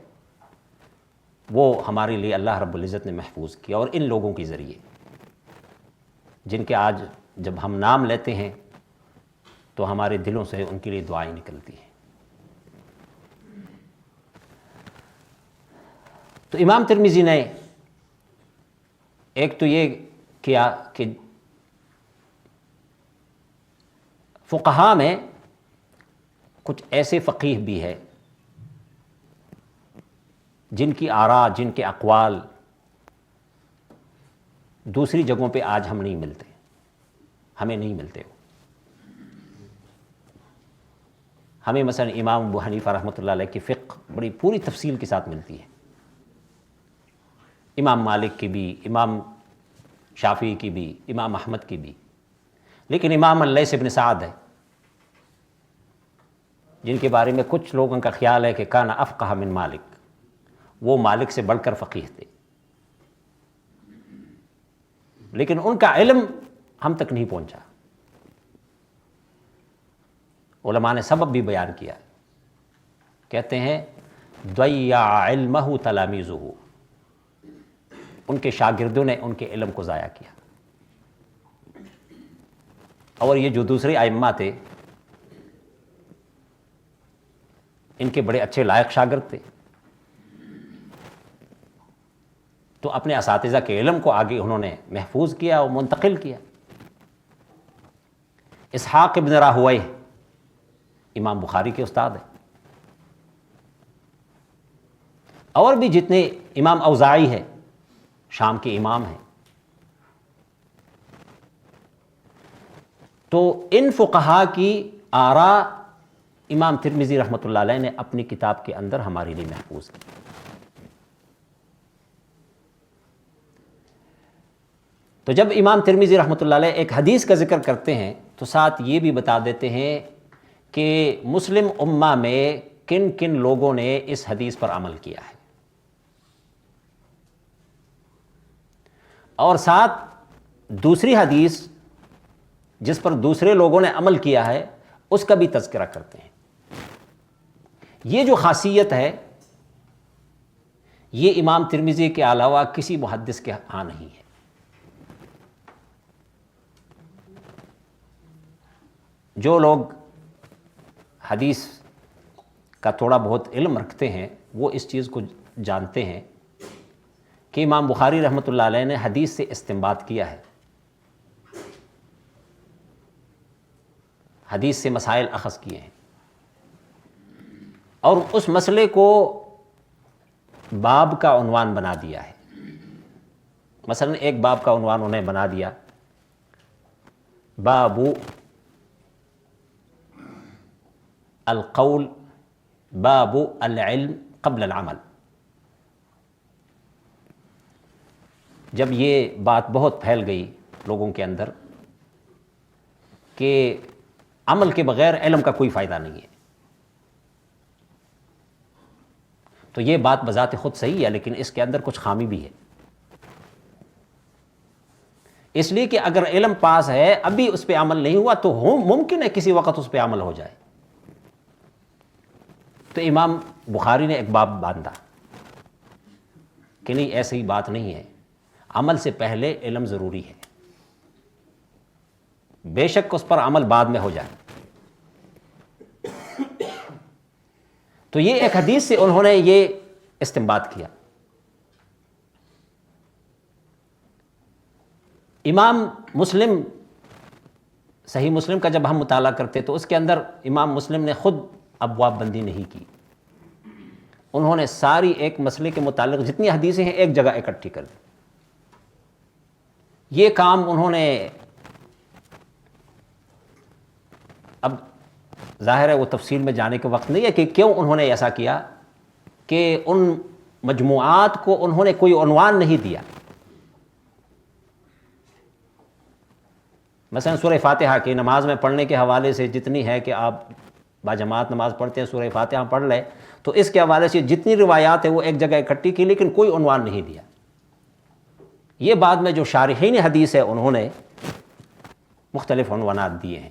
وہ ہمارے لیے اللہ رب العزت نے محفوظ کیا. اور ان لوگوں کے ذریعے جن کے آج جب ہم نام لیتے ہیں تو ہمارے دلوں سے ان کے لیے دعائیں نکلتی ہیں. تو امام ترمذی نے ایک تو یہ کیا کہ فقہاء میں کچھ ایسے فقیہ بھی ہے جن کی آراء، جن کے اقوال دوسری جگہوں پہ آج ہم نہیں ملتے، ہمیں نہیں ملتے. ہمیں مثلا امام ابو حنیفہ رحمۃ اللہ علیہ کی فقہ بڑی پوری تفصیل کے ساتھ ملتی ہے، امام مالک کی بھی، امام شافعی کی بھی، امام احمد کی بھی. لیکن امام اللیث بن سعد ہے جن کے بارے میں کچھ لوگوں کا خیال ہے کہ کان افقہ من مالک، وہ مالک سے بڑھ کر فقیہ تھے، لیکن ان کا علم ہم تک نہیں پہنچا. علماء نے سبب بھی بیان کیا، کہتے ہیں ضیع علمہ تلاميذہ، ان کے شاگردوں نے ان کے علم کو ضائع کیا. اور یہ جو دوسرے ائمہ تھے ان کے بڑے اچھے لائق شاگرد تھے، تو اپنے اساتذہ کے علم کو آگے انہوں نے محفوظ کیا اور منتقل کیا. اسحاق ابن راہویہ امام بخاری کے استاد ہیں، اور بھی جتنے، امام اوزاعی ہے شام کے امام ہیں. تو ان فقہا کی آراء امام ترمذی رحمۃ اللہ علیہ نے اپنی کتاب کے اندر ہمارے لیے محفوظ کی. تو جب امام ترمذی رحمۃ اللہ علیہ ایک حدیث کا ذکر کرتے ہیں تو ساتھ یہ بھی بتا دیتے ہیں کہ مسلم امہ میں کن کن لوگوں نے اس حدیث پر عمل کیا ہے، اور ساتھ دوسری حدیث جس پر دوسرے لوگوں نے عمل کیا ہے اس کا بھی تذکرہ کرتے ہیں. یہ جو خاصیت ہے یہ امام ترمذی کے علاوہ کسی محدث کے ہاں نہیں ہے. جو لوگ حدیث کا تھوڑا بہت علم رکھتے ہیں وہ اس چیز کو جانتے ہیں کہ امام بخاری رحمۃ اللہ علیہ نے حدیث سے استنباط کیا ہے، حدیث سے مسائل اخذ کیے ہیں، اور اس مسئلے کو باب کا عنوان بنا دیا ہے. مثلا ایک باب کا عنوان انہیں بنا دیا، باب القول باب العلم قبل العمل. جب یہ بات بہت پھیل گئی لوگوں کے اندر کہ عمل کے بغیر علم کا کوئی فائدہ نہیں ہے، تو یہ بات بذات خود صحیح ہے، لیکن اس کے اندر کچھ خامی بھی ہے. اس لیے کہ اگر علم پاس ہے ابھی اس پہ عمل نہیں ہوا تو ممکن ہے کسی وقت اس پہ عمل ہو جائے. تو امام بخاری نے ایک باب باندھا کہ نہیں، ایسی بات نہیں ہے، عمل سے پہلے علم ضروری ہے، بے شک اس پر عمل بعد میں ہو جائے. تو یہ ایک حدیث سے انہوں نے یہ استنباط کیا. امام مسلم، صحیح مسلم کا جب ہم مطالعہ کرتے تو اس کے اندر امام مسلم نے خود ابواب بندی نہیں کی، انہوں نے ساری ایک مسئلے کے متعلق جتنی حدیثیں ہیں ایک جگہ اکٹھی کر دی. یہ کام انہوں نے، اب ظاہر ہے وہ تفصیل میں جانے کے وقت نہیں ہے کہ کیوں انہوں نے ایسا کیا، کہ ان مجموعات کو انہوں نے کوئی عنوان نہیں دیا. مثلا سورہ فاتحہ کی نماز میں پڑھنے کے حوالے سے جتنی ہے کہ آپ باجماعت نماز پڑھتے ہیں سورہ فاتحہ پڑھ لیں، تو اس کے حوالے سے جتنی روایات ہیں وہ ایک جگہ اکٹھی کی، لیکن کوئی عنوان نہیں دیا. یہ بعد میں جو شارحین حدیث ہے انہوں نے مختلف عنوانات دیے ہیں.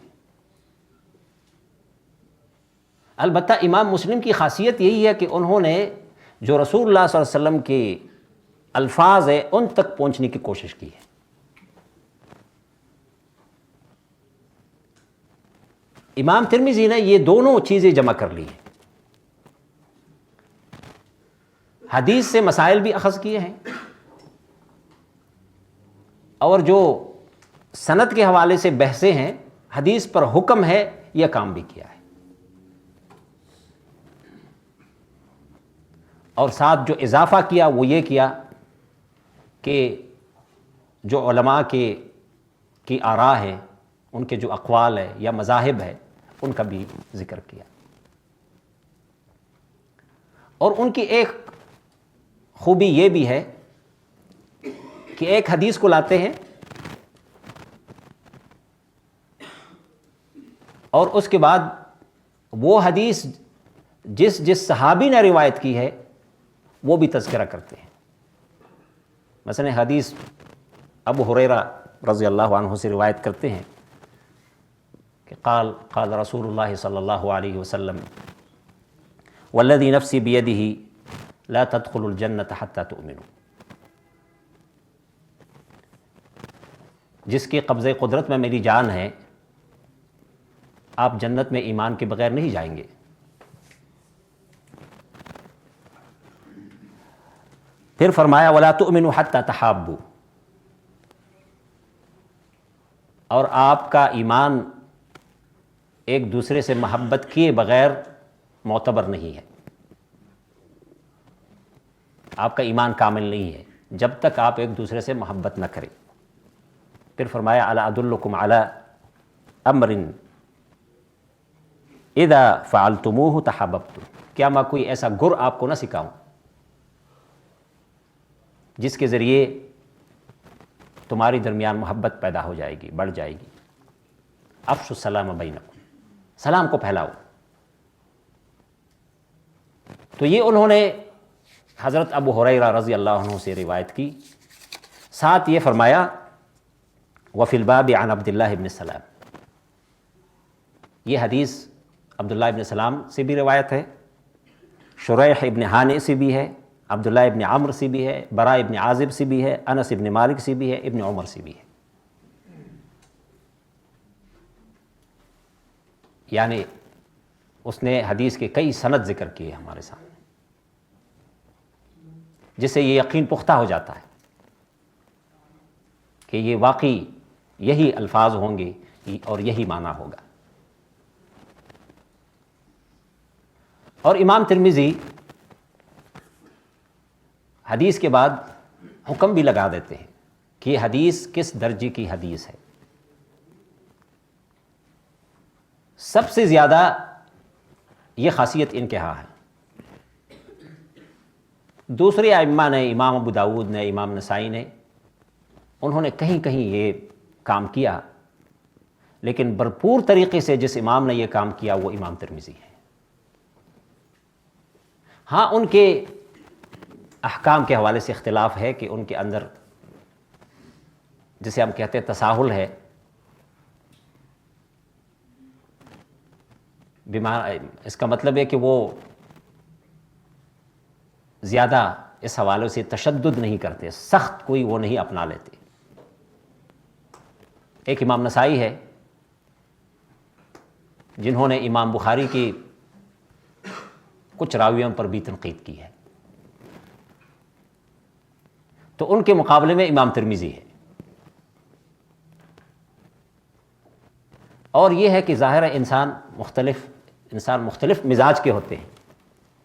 البتہ امام مسلم کی خاصیت یہی ہے کہ انہوں نے جو رسول اللہ صلی اللہ علیہ وسلم کے الفاظ ہیں ان تک پہنچنے کی کوشش کی ہے. امام ترمذی نے یہ دونوں چیزیں جمع کر لی ہیں، حدیث سے مسائل بھی اخذ کیے ہیں اور جو سند کے حوالے سے بحثیں ہیں، حدیث پر حکم ہے، یہ کام بھی کیا ہے. اور ساتھ جو اضافہ کیا وہ یہ کیا کہ جو علماء کی آراء ہے، ان کے جو اقوال ہے یا مذاہب ہے، ان کا بھی ذکر کیا. اور ان کی ایک خوبی یہ بھی ہے کہ ایک حدیث کو لاتے ہیں اور اس کے بعد وہ حدیث جس صحابی نے روایت کی ہے وہ بھی تذکرہ کرتے ہیں. مثلا حدیث ابو ہریرہ رضی اللہ عنہ سے روایت کرتے ہیں کہ قال رسول اللہ صلی اللہ علیہ وسلم والذی نفسی بیدہ لا تدخلوا الجنۃ حتی تؤمنوا. جس کے قبضے قدرت میں میری جان ہے، آپ جنت میں ایمان کے بغیر نہیں جائیں گے. پھر فرمایا ولا تؤمنوا حتی تحابوا، اور آپ کا ایمان ایک دوسرے سے محبت کیے بغیر معتبر نہیں ہے. آپ کا ایمان کامل نہیں ہے جب تک آپ ایک دوسرے سے محبت نہ کریں. پھر فرمایا الا ادلکم علی امر اذا فعلتموہ تحاببتم، کیا میں کوئی ایسا گر آپ کو نہ سکھاؤں جس کے ذریعے تمہاری درمیان محبت پیدا ہو جائے گی، بڑھ جائے گی. افشوا السلام بینکم، سلام کو پھیلاؤ. تو یہ انہوں نے حضرت ابو ہریرہ رضی اللہ عنہ سے روایت کی. ساتھ یہ فرمایا وفی الباب عن عبداللہ ابن سلام، یہ حدیث عبداللہ ابن سلام سے بھی روایت ہے، شریح ابن ہانئ سے بھی ہے، عبداللہ ابن عمرو سے بھی ہے، براء ابن عازب سے بھی ہے، انس ابن مالک سے بھی ہے، ابن عمر سے بھی ہے. یعنی اس نے حدیث کے کئی سند ذکر کیے ہمارے سامنے، جس سے یہ یقین پختہ ہو جاتا ہے کہ یہ واقعی یہی الفاظ ہوں گے اور یہی معنی ہوگا. اور امام ترمذی حدیث کے بعد حکم بھی لگا دیتے ہیں کہ یہ حدیث کس درجے کی حدیث ہے. سب سے زیادہ یہ خاصیت ان کے ہاں ہے. دوسرے ائمہ نے، امام ابو داود نے، امام نسائی نے، انہوں نے کہیں کہیں یہ کام کیا، لیکن بھرپور طریقے سے جس امام نے یہ کام کیا وہ امام ترمذی ہے. ہاں ان کے احکام کے حوالے سے اختلاف ہے کہ ان کے اندر جسے ہم کہتے ہیں تساہل ہے، اس کا مطلب ہے کہ وہ زیادہ اس حوالے سے تشدد نہیں کرتے، سخت کوئی وہ نہیں اپنا لیتے. ایک امام نسائی ہے جنہوں نے امام بخاری کی کچھ راویوں پر بھی تنقید کی ہے، تو ان کے مقابلے میں امام ترمذی ہے. اور یہ ہے کہ ظاہر ہے انسان مختلف مزاج کے ہوتے ہیں،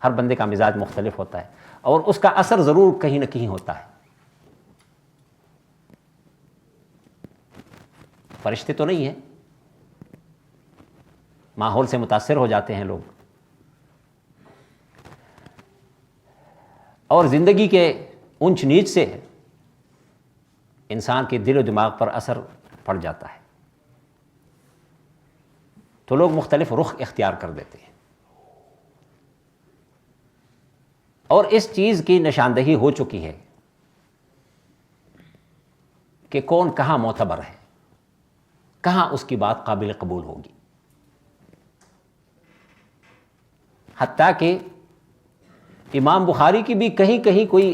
ہر بندے کا مزاج مختلف ہوتا ہے اور اس کا اثر ضرور کہیں نہ کہیں ہوتا ہے. فرشتے تو نہیں ہیں، ماحول سے متاثر ہو جاتے ہیں لوگ، اور زندگی کے اونچ نیچ سے انسان کے دل و دماغ پر اثر پڑ جاتا ہے، تو لوگ مختلف رخ اختیار کر دیتے ہیں. اور اس چیز کی نشاندہی ہو چکی ہے کہ کون کہاں معتبر ہے، کہاں اس کی بات قابل قبول ہوگی. حتیٰ کہ امام بخاری کی بھی کہیں کہیں کوئی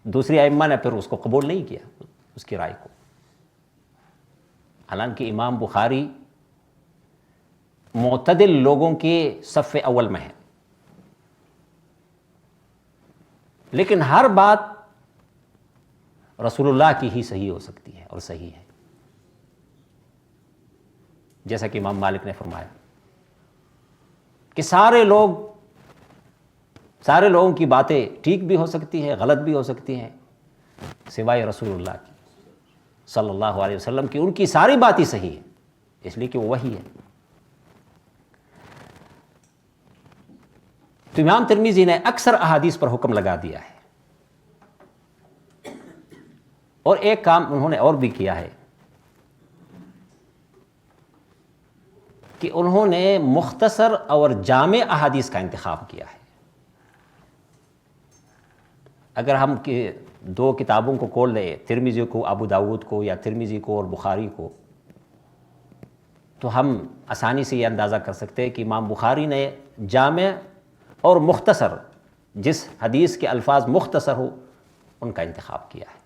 دوسری ائمہ نے پھر اس کو قبول نہیں کیا، اس کی رائے کو. حالانکہ امام بخاری معتدل لوگوں کے صف اول میں ہے، لیکن ہر بات رسول اللہ کی ہی صحیح ہو سکتی ہے اور صحیح ہے. جیسا کہ امام مالک نے فرمایا کہ سارے لوگوں کی باتیں ٹھیک بھی ہو سکتی ہیں، غلط بھی ہو سکتی ہیں، سوائے رسول اللہ کی صلی اللہ علیہ وسلم کی. ان کی ساری باتیں صحیح ہیں، اس لیے کہ وہ وحی ہے. تو امام ترمذی نے اکثر احادیث پر حکم لگا دیا ہے. اور ایک کام انہوں نے اور بھی کیا ہے کہ انہوں نے مختصر اور جامع احادیث کا انتخاب کیا ہے. اگر ہم دو کتابوں کو کھول لیں، ترمذی کو، ابو داود کو، یا ترمذی کو اور بخاری کو، تو ہم آسانی سے یہ اندازہ کر سکتے ہیں کہ امام بخاری نے جامع اور مختصر، جس حدیث کے الفاظ مختصر ہو، ان کا انتخاب کیا ہے.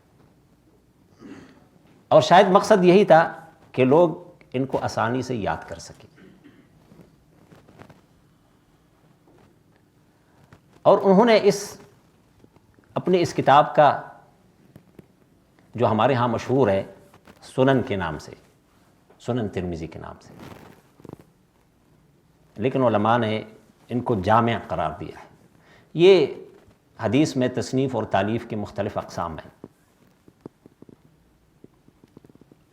اور شاید مقصد یہی تھا کہ لوگ ان کو آسانی سے یاد کر سکیں. اور انہوں نے اپنے اس کتاب کا، جو ہمارے ہاں مشہور ہے سنن کے نام سے، سنن ترمذی کے نام سے، لیکن علماء نے ان کو جامع قرار دیا ہے۔ یہ حدیث میں تصنیف اور تالیف کی مختلف اقسام ہیں،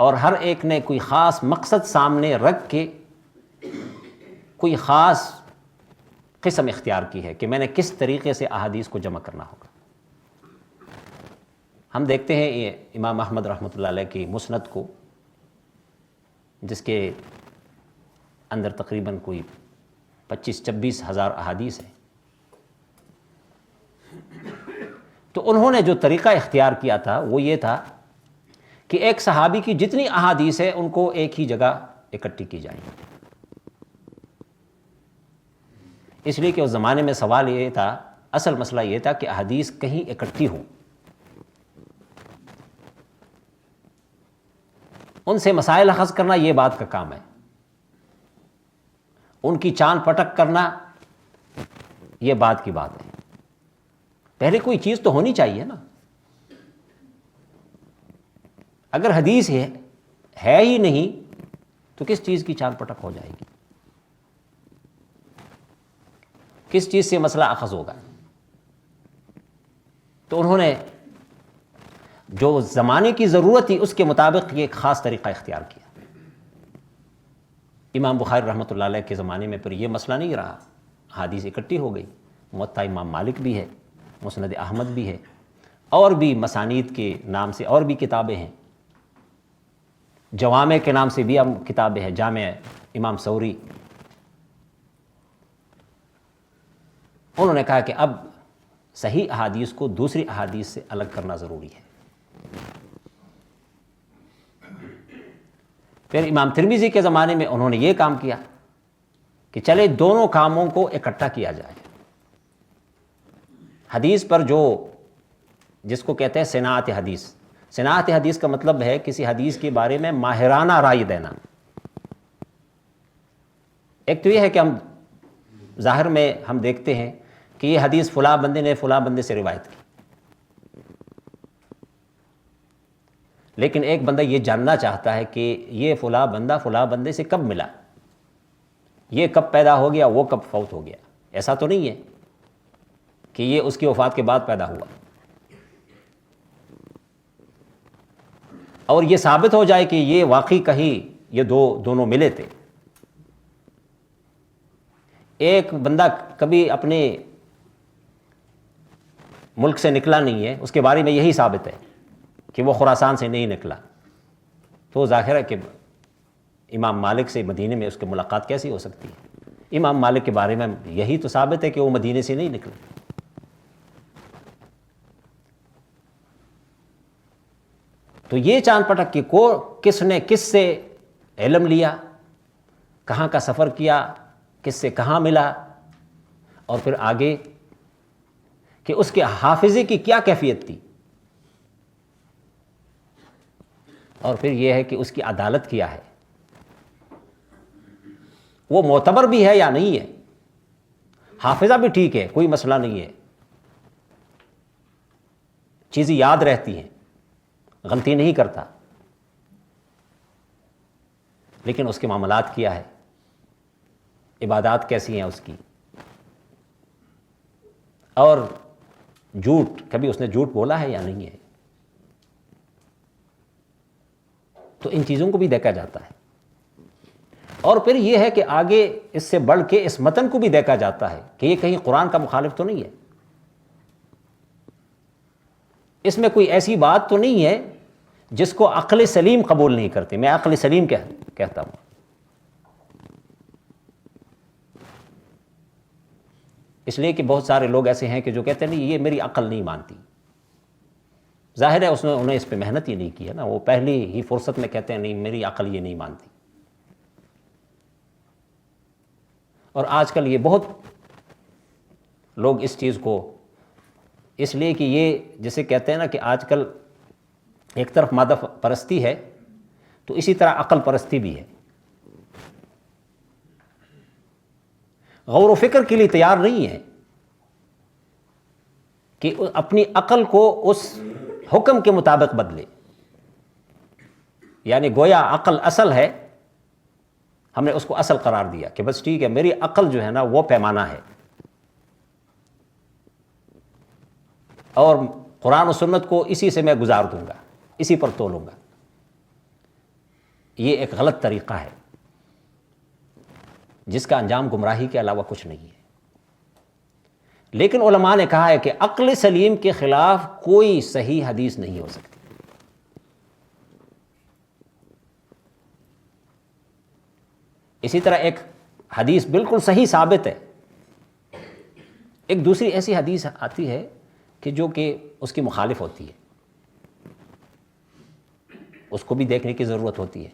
اور ہر ایک نے کوئی خاص مقصد سامنے رکھ کے کوئی خاص قسم اختیار کی ہے کہ میں نے کس طریقے سے احادیث کو جمع کرنا ہوگا۔ ہم دیکھتے ہیں یہ امام احمد رحمۃ اللہ علیہ کی مسند کو، جس کے اندر تقریباً کوئی 25-26 ہزار احادیث ہیں، تو انہوں نے جو طریقہ اختیار کیا تھا وہ یہ تھا کہ ایک صحابی کی جتنی احادیث ہیں ان کو ایک ہی جگہ اکٹھی کی جائیں، اس لیے کہ اس زمانے میں سوال یہ تھا، اصل مسئلہ یہ تھا کہ احادیث کہیں اکٹھی ہوں، ان سے مسائل اخذ کرنا یہ بات کا کام ہے، ان کی چاند پٹک کرنا یہ بات کی بات ہے۔ پہلے کوئی چیز تو ہونی چاہیے نا، اگر حدیث ہے ہی نہیں تو کس چیز کی چاند پٹک ہو جائے گی، کس چیز سے مسئلہ اخذ ہوگا؟ تو انہوں نے جو زمانے کی ضرورت تھی اس کے مطابق یہ ایک خاص طریقہ اختیار کیا۔ امام بخاری رحمۃ اللہ علیہ کے زمانے میں پھر یہ مسئلہ نہیں رہا، حدیث اکٹھی ہو گئی، موطا امام مالک بھی ہے، مسند احمد بھی ہے، اور بھی مسانید کے نام سے اور بھی کتابیں ہیں، جوامع کے نام سے بھی کتابیں ہیں، جامع امام ثوری۔ انہوں نے کہا کہ اب صحیح احادیث کو دوسری احادیث سے الگ کرنا ضروری ہے۔ پھر امام ترمذی کے زمانے میں انہوں نے یہ کام کیا کہ چلے دونوں کاموں کو اکٹھا کیا جائے۔ حدیث پر جس کو کہتے ہیں صناعت حدیث، صناعت حدیث کا مطلب ہے کسی حدیث کے بارے میں ماہرانہ رائے دینا۔ ایک تو یہ ہے کہ ہم ظاہر میں ہم دیکھتے ہیں کہ یہ حدیث فلاں بندے نے فلاں بندے سے روایت کی، لیکن ایک بندہ یہ جاننا چاہتا ہے کہ یہ فلاں بندہ فلاں بندے سے کب ملا، یہ کب پیدا ہو گیا، وہ کب فوت ہو گیا۔ ایسا تو نہیں ہے کہ یہ اس کی وفات کے بعد پیدا ہوا، اور یہ ثابت ہو جائے کہ یہ واقعی کہیں یہ دونوں ملے تھے۔ ایک بندہ کبھی اپنے ملک سے نکلا نہیں ہے، اس کے بارے میں یہی ثابت ہے کہ وہ خراسان سے نہیں نکلا، تو ظاہر ہے کہ امام مالک سے مدینے میں اس کی ملاقات کیسی ہو سکتی ہے؟ امام مالک کے بارے میں یہی تو ثابت ہے کہ وہ مدینے سے نہیں نکلے۔ تو یہ چاند پٹک کہ کس نے کس سے علم لیا، کہاں کا سفر کیا، کس سے کہاں ملا، اور پھر آگے کہ اس کے حافظے کی کیا کیفیت تھی، اور پھر یہ ہے کہ اس کی عدالت کیا ہے، وہ معتبر بھی ہے یا نہیں ہے۔ حافظہ بھی ٹھیک ہے، کوئی مسئلہ نہیں ہے، چیزیں یاد رہتی ہیں، غلطی نہیں کرتا، لیکن اس کے معاملات کیا ہے، عبادات کیسی ہیں اس کی، اور جھوٹ، کبھی اس نے جھوٹ بولا ہے یا نہیں ہے۔ تو ان چیزوں کو بھی دیکھا جاتا ہے، اور پھر یہ ہے کہ آگے اس سے بڑھ کے اس متن کو بھی دیکھا جاتا ہے کہ یہ کہیں قرآن کا مخالف تو نہیں ہے، اس میں کوئی ایسی بات تو نہیں ہے جس کو عقل سلیم قبول نہیں کرتے۔ میں عقل سلیم کہتا ہوں، اس لیے کہ بہت سارے لوگ ایسے ہیں کہ جو کہتے ہیں نہیں یہ میری عقل نہیں مانتی۔ ظاہر ہے انہیں اس پہ محنت ہی نہیں کی ہے نا، وہ پہلی ہی فرصت میں کہتے ہیں نہیں میری عقل یہ نہیں مانتی۔ اور آج کل یہ بہت لوگ اس چیز کو، اس لیے کہ یہ جسے کہتے ہیں نا کہ آج کل ایک طرف مادہ پرستی ہے تو اسی طرح عقل پرستی بھی ہے، غور و فکر کے لیے تیار نہیں ہے کہ اپنی عقل کو اس حکم کے مطابق بدلے، یعنی گویا عقل اصل ہے ہم نے اس کو اصل قرار دیا کہ بس ٹھیک ہے، میری عقل جو ہے نا وہ پیمانہ ہے، اور قرآن و سنت کو اسی سے میں گزار دوں گا، اسی پر تولوں گا۔ یہ ایک غلط طریقہ ہے جس کا انجام گمراہی کے علاوہ کچھ نہیں ہے۔ لیکن علماء نے کہا ہے کہ عقل سلیم کے خلاف کوئی صحیح حدیث نہیں ہو سکتی۔ اسی طرح ایک حدیث بالکل صحیح ثابت ہے، ایک دوسری ایسی حدیث آتی ہے کہ جو کہ اس کی مخالف ہوتی ہے، اس کو بھی دیکھنے کی ضرورت ہوتی ہے۔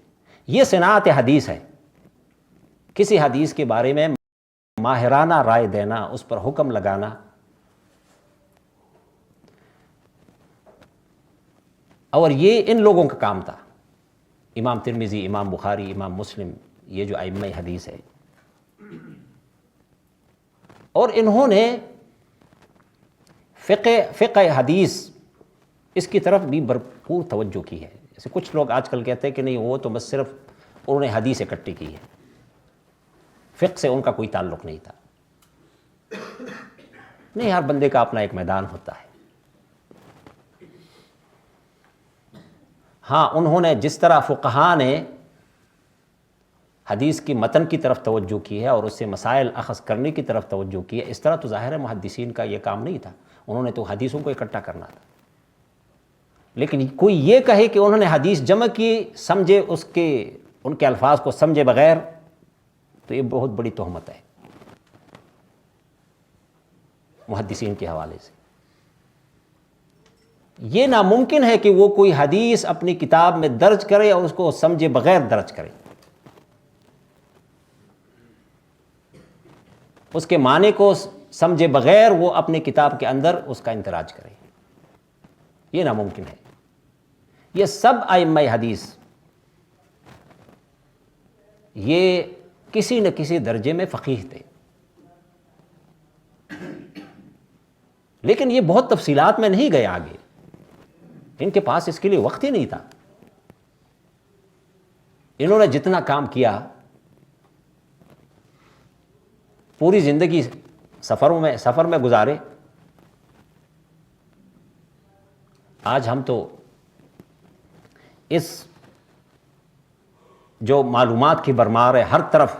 یہ صنعت حدیث ہے، کسی حدیث کے بارے میں ماہرانہ رائے دینا، اس پر حکم لگانا، اور یہ ان لوگوں کا کام تھا، امام ترمذی، امام بخاری، امام مسلم، یہ جو ائمہ حدیث ہے، اور انہوں نے فقہ حدیث اس کی طرف بھی بھرپور توجہ کی ہے۔ جیسے کچھ لوگ آج کل کہتے ہیں کہ نہیں، وہ تو بس صرف انہوں نے حدیث اکٹھی کی ہے، فقہ سے ان کا کوئی تعلق نہیں تھا۔ نہیں، ہر بندے کا اپنا ایک میدان ہوتا ہے۔ ہاں، انہوں نے جس طرح فقہاء نے حدیث کی متن کی طرف توجہ کی ہے اور اس سے مسائل اخذ کرنے کی طرف توجہ کی ہے، اس طرح تو ظاہر ہے محدثین کا یہ کام نہیں تھا، انہوں نے تو حدیثوں کو اکٹھا کرنا تھا۔ لیکن کوئی یہ کہے کہ انہوں نے حدیث جمع کی، سمجھے ان کے الفاظ کو سمجھے بغیر، تو یہ بہت بڑی تہمت ہے محدثین کے حوالے سے۔ یہ ناممکن ہے کہ وہ کوئی حدیث اپنی کتاب میں درج کرے اور اس کو سمجھے بغیر درج کرے، اس کے معنی کو سمجھے بغیر وہ اپنی کتاب کے اندر اس کا اندراج کرے، یہ ناممکن ہے۔ یہ سب ائمہ حدیث یہ کسی نہ کسی درجے میں فقیہ تھے، لیکن یہ بہت تفصیلات میں نہیں گئے آگے، ان کے پاس اس کے لیے وقت ہی نہیں تھا۔ انہوں نے جتنا کام کیا، پوری زندگی سفر میں گزارے، آج ہم تو اس جو معلومات کی بھرمار ہے، ہر طرف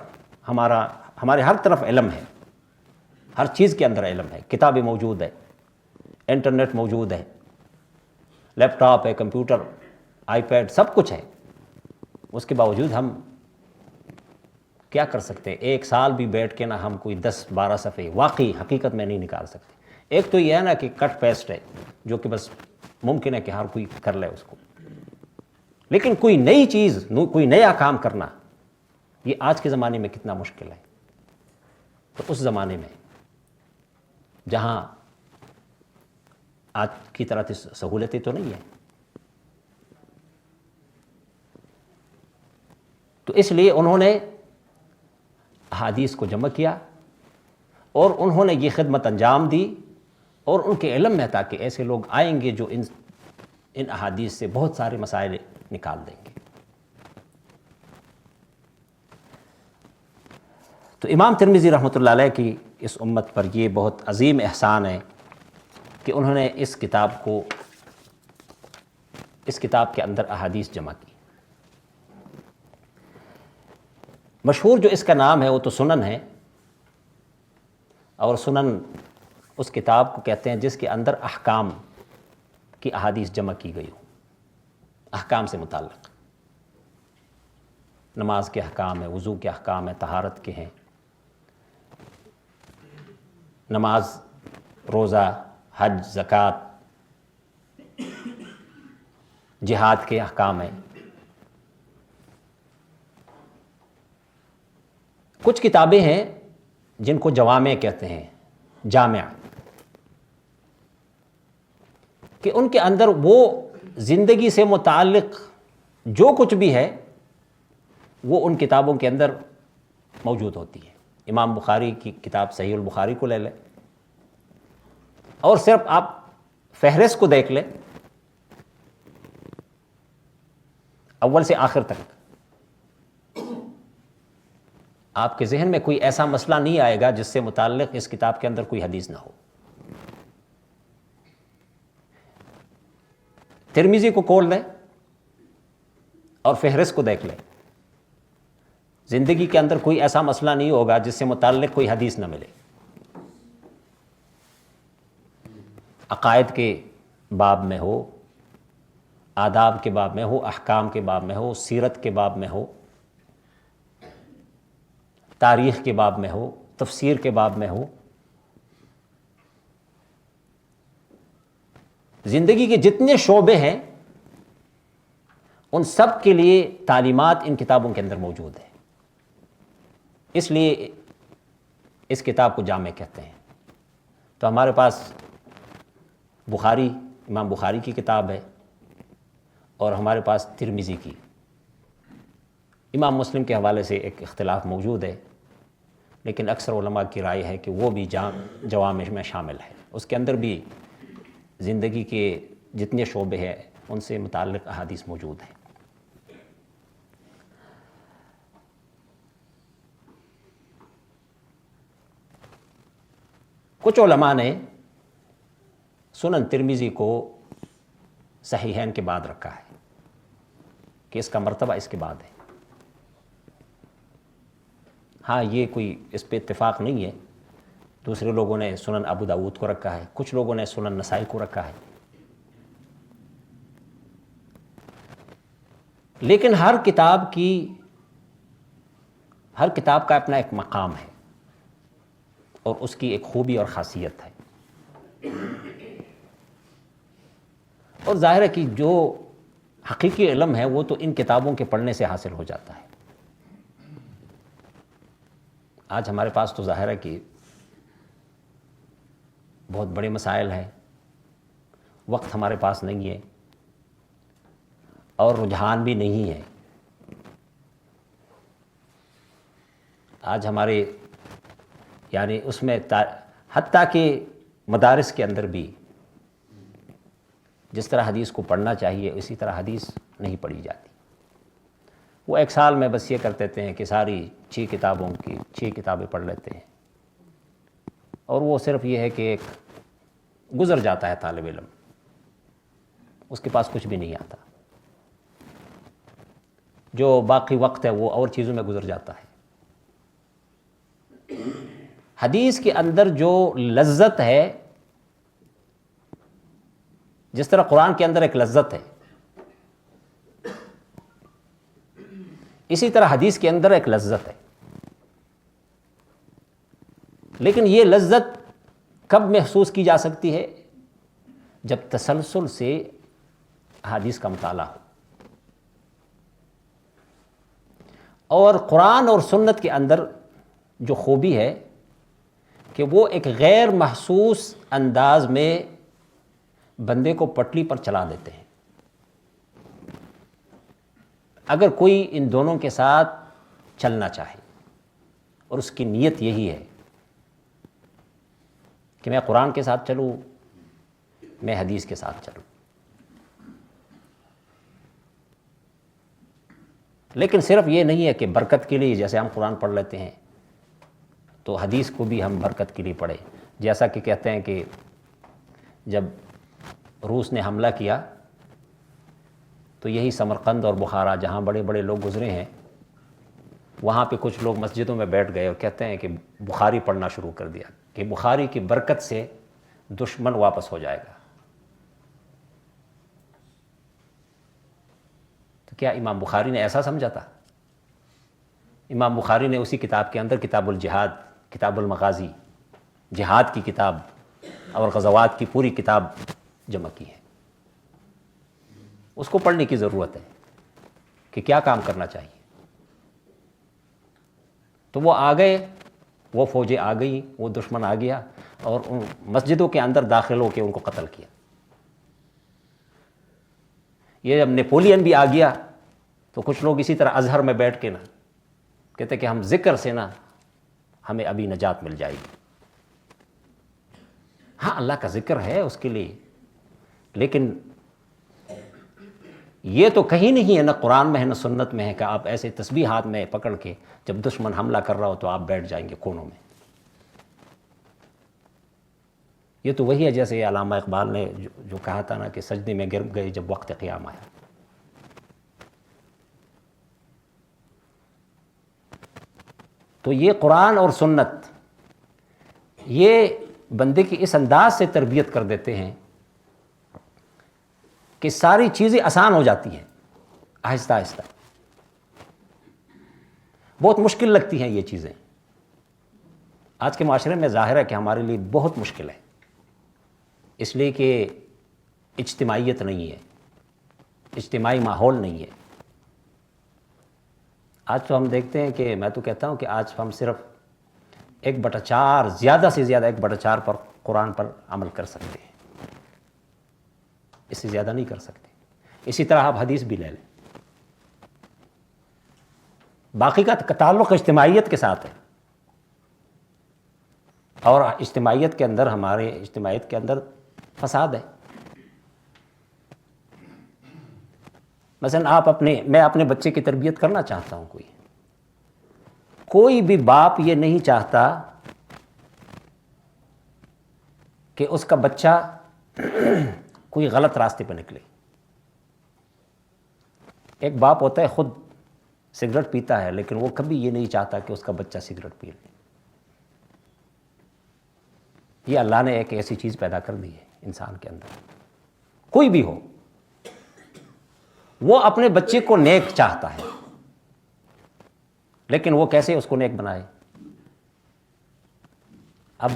ہمارے ہر طرف علم ہے، ہر چیز کے اندر علم ہے، کتابیں موجود ہے، انٹرنیٹ موجود ہے، لیپ ٹاپ ہے، کمپیوٹر، آئی پیڈ، سب کچھ ہے۔ اس کے باوجود ہم کیا کر سکتے ہیں؟ ایک سال بھی بیٹھ کے نہ ہم کوئی 10-12 صفحے واقعی حقیقت میں نہیں نکال سکتے۔ ایک تو یہ ہے نا کہ کٹ پیسٹ ہے، جو کہ بس ممکن ہے کہ ہر کوئی کر لے اس کو، لیکن کوئی نئی چیز، کوئی نیا کام کرنا، یہ آج کے زمانے میں کتنا مشکل ہے۔ تو اس زمانے میں جہاں آج کی طرح سہولتیں تو نہیں ہیں، تو اس لیے انہوں نے احادیث کو جمع کیا اور انہوں نے یہ خدمت انجام دی، اور ان کے علم میں تھا کہ ایسے لوگ آئیں گے جو ان احادیث سے بہت سارے مسائل نکال دیں گے۔ تو امام ترمذی رحمۃ اللہ علیہ کی اس امت پر یہ بہت عظیم احسان ہے کہ انہوں نے اس کتاب کے اندر احادیث جمع کی۔ مشہور جو اس کا نام ہے وہ تو سنن ہے، اور سنن اس کتاب کو کہتے ہیں جس کے اندر احکام کی احادیث جمع کی گئی ہو، احکام سے متعلق، نماز کے احکام ہے، وضو کے احکام ہے، طہارت کے ہیں، نماز، روزہ، حج، زکوٰۃ، جہاد کے احکام ہیں۔ کچھ کتابیں ہیں جن کو جوامع کہتے ہیں، جامع، کہ ان کے اندر وہ زندگی سے متعلق جو کچھ بھی ہے وہ ان کتابوں کے اندر موجود ہوتی ہے۔ امام بخاری کی کتاب صحیح البخاری کو لے لیں، اور صرف آپ فہرست کو دیکھ لیں اول سے آخر تک، آپ کے ذہن میں کوئی ایسا مسئلہ نہیں آئے گا جس سے متعلق اس کتاب کے اندر کوئی حدیث نہ ہو۔ ترمذی کو کھول لیں اور فہرست کو دیکھ لیں، زندگی کے اندر کوئی ایسا مسئلہ نہیں ہوگا جس سے متعلق کوئی حدیث نہ ملے۔ عقائد کے باب میں ہو، آداب کے باب میں ہو، احکام کے باب میں ہو، سیرت کے باب میں ہو، تاریخ کے باب میں ہو، تفسیر کے باب میں ہو، زندگی کے جتنے شعبے ہیں ان سب کے لیے تعلیمات ان کتابوں کے اندر موجود ہیں۔ اس لیے اس کتاب کو جامع کہتے ہیں۔ تو ہمارے پاس بخاری، امام بخاری کی کتاب ہے، اور ہمارے پاس ترمذی کی۔ امام مسلم کے حوالے سے ایک اختلاف موجود ہے، لیکن اکثر علماء کی رائے ہے کہ وہ بھی جوامع میں شامل ہے، اس کے اندر بھی زندگی کے جتنے شعبے ہیں ان سے متعلق احادیث موجود ہیں۔ کچھ علماء نے سنن ترمذی کو صحیحین کے بعد رکھا ہے کہ اس کا مرتبہ اس کے بعد ہے۔ ہاں، یہ کوئی اس پہ اتفاق نہیں ہے، دوسرے لوگوں نے سنن ابو داؤد کو رکھا ہے، کچھ لوگوں نے سنن نسائی کو رکھا ہے، لیکن ہر کتاب کا اپنا ایک مقام ہے اور اس کی ایک خوبی اور خاصیت ہے۔ اور ظاہر ہے کہ جو حقیقی علم ہے وہ تو ان کتابوں کے پڑھنے سے حاصل ہو جاتا ہے۔ آج ہمارے پاس تو ظاہر ہے کہ بہت بڑے مسائل ہیں، وقت ہمارے پاس نہیں ہے اور رجحان بھی نہیں ہے۔ آج ہمارے یعنی اس میں حتیٰ کہ مدارس کے اندر بھی جس طرح حدیث کو پڑھنا چاہیے اسی طرح حدیث نہیں پڑھی جاتی۔ وہ ایک سال میں بس یہ کر دیتے ہیں کہ ساری 6 کتابوں کی 6 کتابیں پڑھ لیتے ہیں، اور وہ صرف یہ ہے کہ ایک گزر جاتا ہے طالب علم، اس کے پاس کچھ بھی نہیں آتا، جو باقی وقت ہے وہ اور چیزوں میں گزر جاتا ہے۔ حدیث کے اندر جو لذت ہے، جس طرح قرآن کے اندر ایک لذت ہے، اسی طرح حدیث کے اندر ایک لذت ہے، لیکن یہ لذت کب محسوس کی جا سکتی ہے؟ جب تسلسل سے حدیث کا مطالعہ ہو۔ اور قرآن اور سنت کے اندر جو خوبی ہے کہ وہ ایک غیر محسوس انداز میں بندے کو پٹری پر چلا دیتے ہیں۔ اگر کوئی ان دونوں کے ساتھ چلنا چاہے اور اس کی نیت یہی ہے کہ میں قرآن کے ساتھ چلوں، میں حدیث کے ساتھ چلوں، لیکن صرف یہ نہیں ہے کہ برکت کے لیے جیسے ہم قرآن پڑھ لیتے ہیں تو حدیث کو بھی ہم برکت کے لیے پڑھیں۔ جیسا کہ کہتے ہیں کہ جب روس نے حملہ کیا تو یہی سمرقند اور بخارا جہاں بڑے بڑے لوگ گزرے ہیں، وہاں پہ کچھ لوگ مسجدوں میں بیٹھ گئے اور کہتے ہیں کہ بخاری پڑھنا شروع کر دیا کہ بخاری کی برکت سے دشمن واپس ہو جائے گا۔ تو کیا امام بخاری نے ایسا سمجھا تھا؟ امام بخاری نے اسی کتاب کے اندر کتاب الجہاد، کتاب المغازی، جہاد کی کتاب اور غزوات کی پوری کتاب جمع کی ہے۔ اس کو پڑھنے کی ضرورت ہے کہ کیا کام کرنا چاہیے۔ تو وہ آ گئے، وہ فوجیں آ گئی، وہ دشمن آ گیا اور ان مسجدوں کے اندر داخل ہو کے ان کو قتل کیا۔ یہ جب نیپولین بھی آ گیا تو کچھ لوگ اسی طرح ازہر میں بیٹھ کے نا کہتے کہ ہم ذکر سے نا ہمیں ابھی نجات مل جائے گی۔ ہاں، اللہ کا ذکر ہے اس کے لیے، لیکن یہ تو کہیں نہیں ہے، نہ قرآن میں ہے نہ سنت میں ہے کہ آپ ایسے تسبیح ہاتھ میں پکڑ کے جب دشمن حملہ کر رہا ہو تو آپ بیٹھ جائیں گے کونوں میں۔ یہ تو وہی ہے جیسے علامہ اقبال نے جو کہا تھا نا کہ سجدے میں گر گئے جب وقت قیام آیا۔ تو یہ قرآن اور سنت یہ بندے کی اس انداز سے تربیت کر دیتے ہیں کہ ساری چیزیں آسان ہو جاتی ہیں آہستہ آہستہ۔ بہت مشکل لگتی ہیں یہ چیزیں، آج کے معاشرے میں ظاہر ہے کہ ہمارے لیے بہت مشکل ہے، اس لیے کہ اجتماعیت نہیں ہے، اجتماعی ماحول نہیں ہے۔ آج تو ہم دیکھتے ہیں کہ میں تو کہتا ہوں کہ آج ہم صرف 1/4 زیادہ سے زیادہ 1/4 پر قرآن پر عمل کر سکتے ہیں، اس سے زیادہ نہیں کر سکتے۔ اسی طرح آپ حدیث بھی لے لیں، باقی کا تعلق اجتماعیت کے ساتھ ہے، اور اجتماعیت کے اندر ہمارے اجتماعیت کے اندر فساد ہے۔ مثلا میں اپنے بچے کی تربیت کرنا چاہتا ہوں، کوئی بھی باپ یہ نہیں چاہتا کہ اس کا بچہ کوئی غلط راستے پہ نکلے۔ ایک باپ ہوتا ہے خود سگریٹ پیتا ہے لیکن وہ کبھی یہ نہیں چاہتا کہ اس کا بچہ سگریٹ پی لے۔ یہ اللہ نے ایک ایسی چیز پیدا کر دی ہے انسان کے اندر، کوئی بھی ہو وہ اپنے بچے کو نیک چاہتا ہے، لیکن وہ کیسے اس کو نیک بنائے؟ اب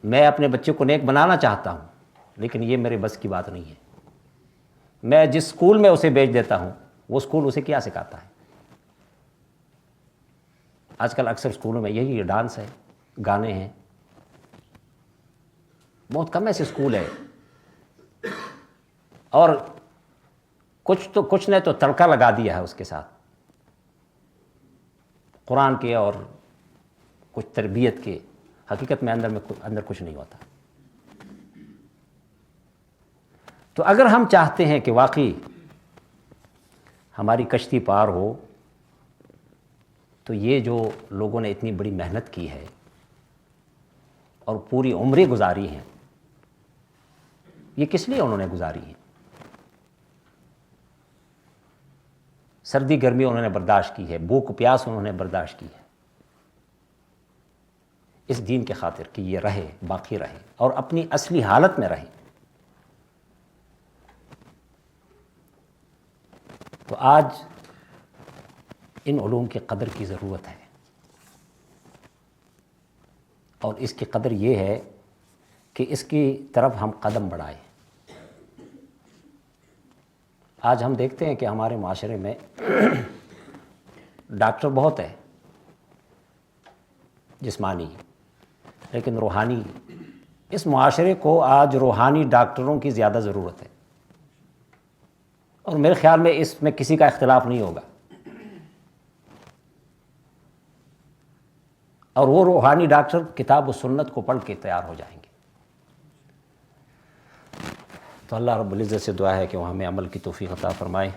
میں اپنے بچے کو نیک بنانا چاہتا ہوں لیکن یہ میرے بس کی بات نہیں ہے۔ میں جس اسکول میں اسے بھیج دیتا ہوں وہ اسکول اسے کیا سکھاتا ہے؟ آج کل اکثر اسکولوں میں یہی ڈانس ہے، گانے ہیں، بہت کم ایسے اسکول ہے، اور کچھ نے تو تڑکا لگا دیا ہے اس کے ساتھ قرآن کے اور کچھ تربیت کے، حقیقت میں اندر کچھ نہیں ہوتا۔ تو اگر ہم چاہتے ہیں کہ واقعی ہماری کشتی پار ہو تو یہ جو لوگوں نے اتنی بڑی محنت کی ہے اور پوری عمریں گزاری ہیں، یہ کس لیے انہوں نے گزاری ہیں؟ سردی گرمی انہوں نے برداشت کی ہے، بھوک پیاس انہوں نے برداشت کی ہے، اس دین کے خاطر کہ یہ رہے، باقی رہے اور اپنی اصلی حالت میں رہے۔ تو آج ان علوم کی قدر کی ضرورت ہے، اور اس کی قدر یہ ہے کہ اس کی طرف ہم قدم بڑھائیں۔ آج ہم دیکھتے ہیں کہ ہمارے معاشرے میں ڈاکٹر بہت ہے جسمانی، لیکن روحانی، اس معاشرے کو آج روحانی ڈاکٹروں کی زیادہ ضرورت ہے، اور میرے خیال میں اس میں کسی کا اختلاف نہیں ہوگا۔ اور وہ روحانی ڈاکٹر کتاب و سنت کو پڑھ کے تیار ہو جائیں گے۔ تو اللہ رب العزت سے دعا ہے کہ وہ ہمیں عمل کی توفیق عطا فرمائے۔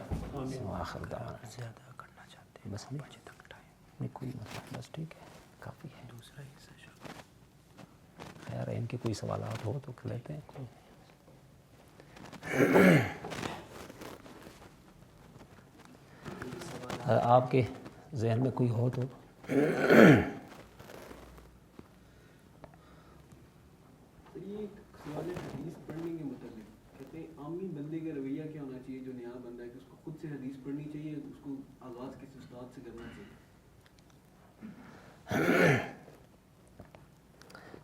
آخر دعوانا زیادہ کرنا چاہتے ہیں بس نہیں کوئی مسئلہ، بس ٹھیک ہے، کافی ہے۔ دوسرا حصہ شروع۔ خیر ہے، ان کے کوئی سوالات ہو تو لیتے ہیں کوئی۔ آپ کے ذہن میں کوئی ہو تو سوال حدیث پڑھنے کے متعلق کہتے ہیں عامی بندے کا رویہ کیا ہونا چاہیے جو نیا بندہ ہے کہ اس کو خود سے حدیث پڑھنی چاہیے، اس کو آغاز کس استاد سے کرنا چاہیے؟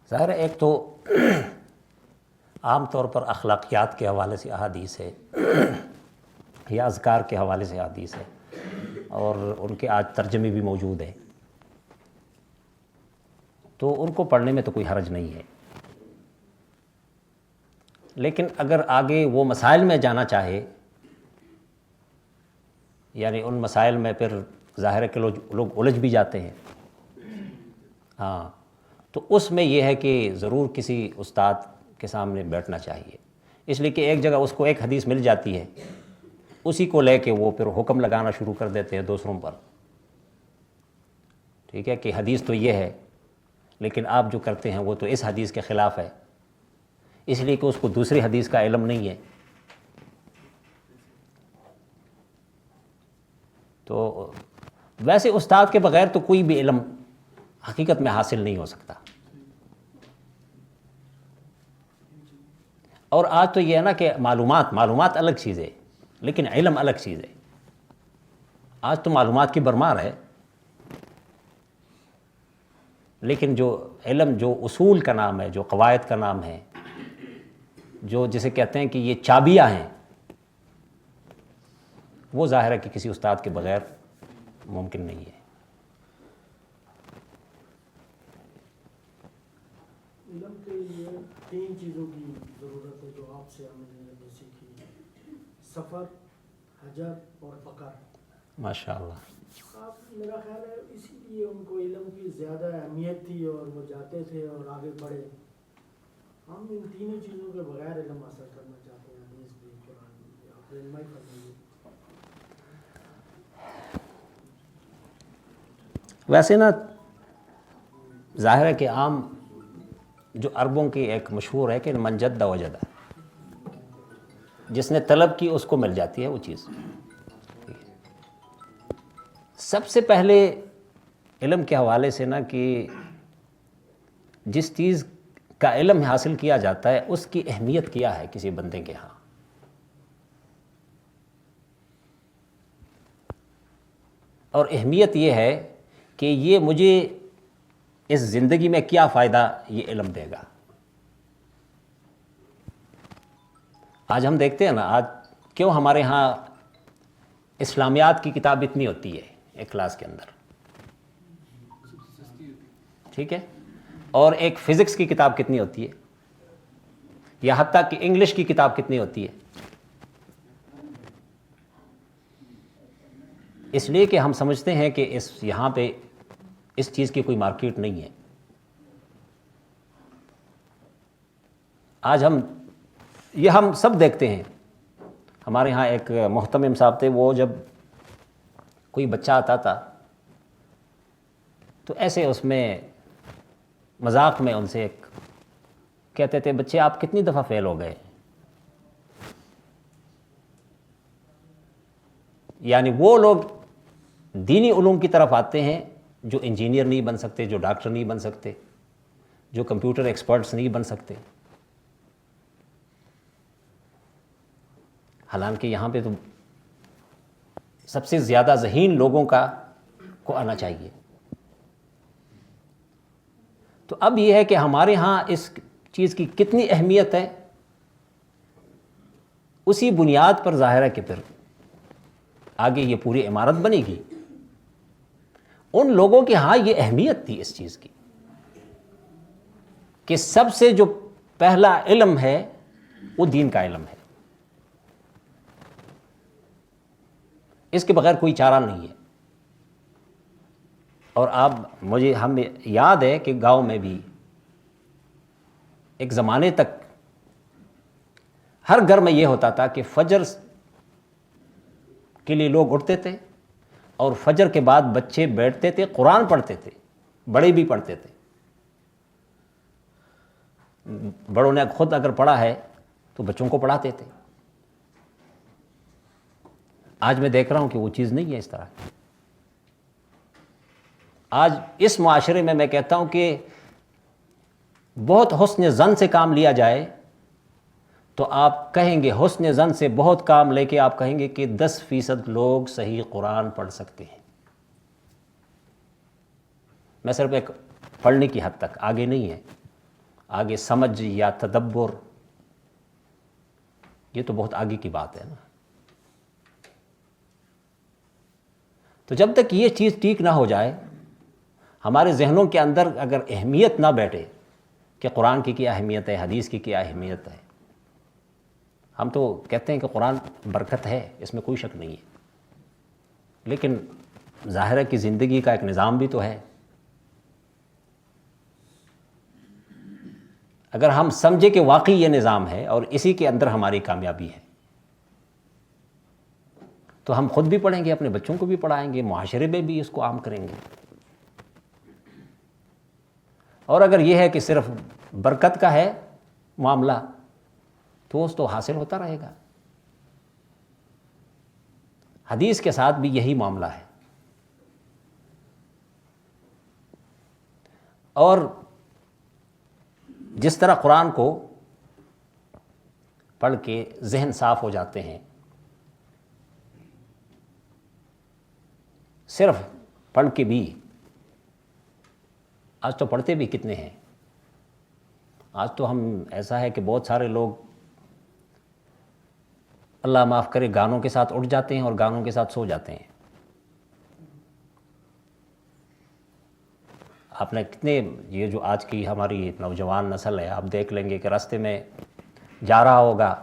ظاہر ہے ایک تو عام طور پر اخلاقیات کے حوالے سے احادیث ہے یا اذکار کے حوالے سے احادیث ہے، اور ان کے آج ترجمے بھی موجود ہیں، تو ان کو پڑھنے میں تو کوئی حرج نہیں ہے۔ لیکن اگر آگے وہ مسائل میں جانا چاہے، یعنی ان مسائل میں پھر ظاہر ہے کہ لوگ الجھ بھی جاتے ہیں، تو اس میں یہ ہے کہ ضرور کسی استاد کے سامنے بیٹھنا چاہیے۔ اس لیے کہ ایک جگہ اس کو ایک حدیث مل جاتی ہے، اسی کو لے کے وہ پھر حکم لگانا شروع کر دیتے ہیں دوسروں پر، ٹھیک ہے، کہ حدیث تو یہ ہے لیکن آپ جو کرتے ہیں وہ تو اس حدیث کے خلاف ہے، اس لیے کہ اس کو دوسری حدیث کا علم نہیں ہے۔ تو ویسے استاد کے بغیر تو کوئی بھی علم حقیقت میں حاصل نہیں ہو سکتا۔ اور آج تو یہ ہے نا کہ معلومات الگ چیز ہے لیکن علم الگ چیز ہے۔ آج تو معلومات کی بھرمار ہے لیکن جو علم، جو اصول کا نام ہے، جو قواعد کا نام ہے، جو جسے کہتے ہیں کہ یہ چابیاں ہیں، وہ ظاہر ہے کہ کسی استاد کے بغیر ممکن نہیں ہے۔ علم کے لیے 3 چیزوں کی ضرورت ہے جو آپ سے ہمیں جیسے کہ سفر، حجت اور فقر۔ ماشاء اللہ۔ آپ میرا خیال ہے اسی لیے ان کو علم کی زیادہ اہمیت تھی اور وہ جاتے تھے اور آگے بڑھے۔ ہم ان تینوں چیزوں کے بغیر علم حاصل کرنا چاہتے ہیں، حدیث بھی، قرآن بھی۔ آپ رہنمائی فرمائیے۔ ویسے نا ظاہر ہے کہ عام جو عربوں کی ایک مشہور ہے کہ من جد وجد، جس نے طلب کی اس کو مل جاتی ہے وہ چیز۔ سب سے پہلے علم کے حوالے سے نا کہ جس چیز کا علم حاصل کیا جاتا ہے اس کی اہمیت کیا ہے کسی بندے کے ہاں۔ اور اہمیت یہ ہے کہ یہ مجھے اس زندگی میں کیا فائدہ یہ علم دے گا۔ آج ہم دیکھتے ہیں نا، آج کیوں ہمارے ہاں اسلامیات کی کتاب اتنی ہوتی ہے ایک کلاس کے اندر، ٹھیک ہے، اور ایک فزکس کی کتاب کتنی ہوتی ہے، یا حتیٰ کہ انگلش کی کتاب کتنی ہوتی ہے؟ اس لیے کہ ہم سمجھتے ہیں کہ یہاں پہ اس چیز کی کوئی مارکیٹ نہیں ہے۔ آج ہم سب دیکھتے ہیں۔ ہمارے ہاں ایک محتمم صاحب تھے، وہ جب کوئی بچہ آتا تھا تو ایسے اس میں مذاق میں ان سے کہتے تھے، بچے آپ کتنی دفعہ فیل ہو گئے؟ یعنی وہ لوگ دینی علوم کی طرف آتے ہیں جو انجینئر نہیں بن سکتے، جو ڈاکٹر نہیں بن سکتے، جو کمپیوٹر ایکسپرٹس نہیں بن سکتے۔ حالانکہ یہاں پہ تو سب سے زیادہ ذہین لوگوں کو آنا چاہیے۔ تو اب یہ ہے کہ ہمارے ہاں اس چیز کی کتنی اہمیت ہے، اسی بنیاد پر ظاہر ہے کہ پھر آگے یہ پوری عمارت بنے گی۔ ان لوگوں کے ہاں یہ اہمیت تھی اس چیز کی کہ سب سے جو پہلا علم ہے وہ دین کا علم ہے، اس کے بغیر کوئی چارہ نہیں ہے۔ اور ہمیں یاد ہے کہ گاؤں میں بھی ایک زمانے تک ہر گھر میں یہ ہوتا تھا کہ فجر کے لیے لوگ اٹھتے تھے اور فجر کے بعد بچے بیٹھتے تھے، قرآن پڑھتے تھے، بڑے بھی پڑھتے تھے۔ بڑوں نے خود اگر پڑھا ہے تو بچوں کو پڑھاتے تھے۔ آج میں دیکھ رہا ہوں کہ وہ چیز نہیں ہے اس طرح۔ آج اس معاشرے میں کہتا ہوں کہ بہت حسن ظن سے کام لیا جائے تو آپ کہیں گے، حسن ظن سے بہت کام لے کے آپ کہیں گے کہ 10% لوگ صحیح قرآن پڑھ سکتے ہیں۔ میں صرف ایک پڑھنے کی حد تک، آگے نہیں ہے۔ آگے سمجھ یا تدبر، یہ تو بہت آگے کی بات ہے نا۔ تو جب تک یہ چیز ٹھیک نہ ہو جائے، ہمارے ذہنوں کے اندر اگر اہمیت نہ بیٹھے کہ قرآن کی کیا اہمیت ہے، حدیث کی کیا اہمیت ہے، ہم تو کہتے ہیں کہ قرآن برکت ہے، اس میں کوئی شک نہیں ہے، لیکن ظاہر ہے کہ زندگی کا ایک نظام بھی تو ہے۔ اگر ہم سمجھے کہ واقعی یہ نظام ہے اور اسی کے اندر ہماری کامیابی ہے تو ہم خود بھی پڑھیں گے، اپنے بچوں کو بھی پڑھائیں گے، معاشرے میں بھی اس کو عام کریں گے۔ اور اگر یہ ہے کہ صرف برکت کا ہے معاملہ تو اس تو حاصل ہوتا رہے گا۔ حدیث کے ساتھ بھی یہی معاملہ ہے۔ اور جس طرح قرآن کو پڑھ کے ذہن صاف ہو جاتے ہیں، صرف پڑھ کے بھی، آج تو پڑھتے بھی کتنے ہیں؟ آج تو ہم ایسا ہے کہ بہت سارے لوگ اللہ معاف کرے گانوں کے ساتھ اٹھ جاتے ہیں اور گانوں کے ساتھ سو جاتے ہیں۔ آپ نے کتنے، یہ جو آج کی ہماری نوجوان نسل ہے، آپ دیکھ لیں گے کہ راستے میں جا رہا ہوگا،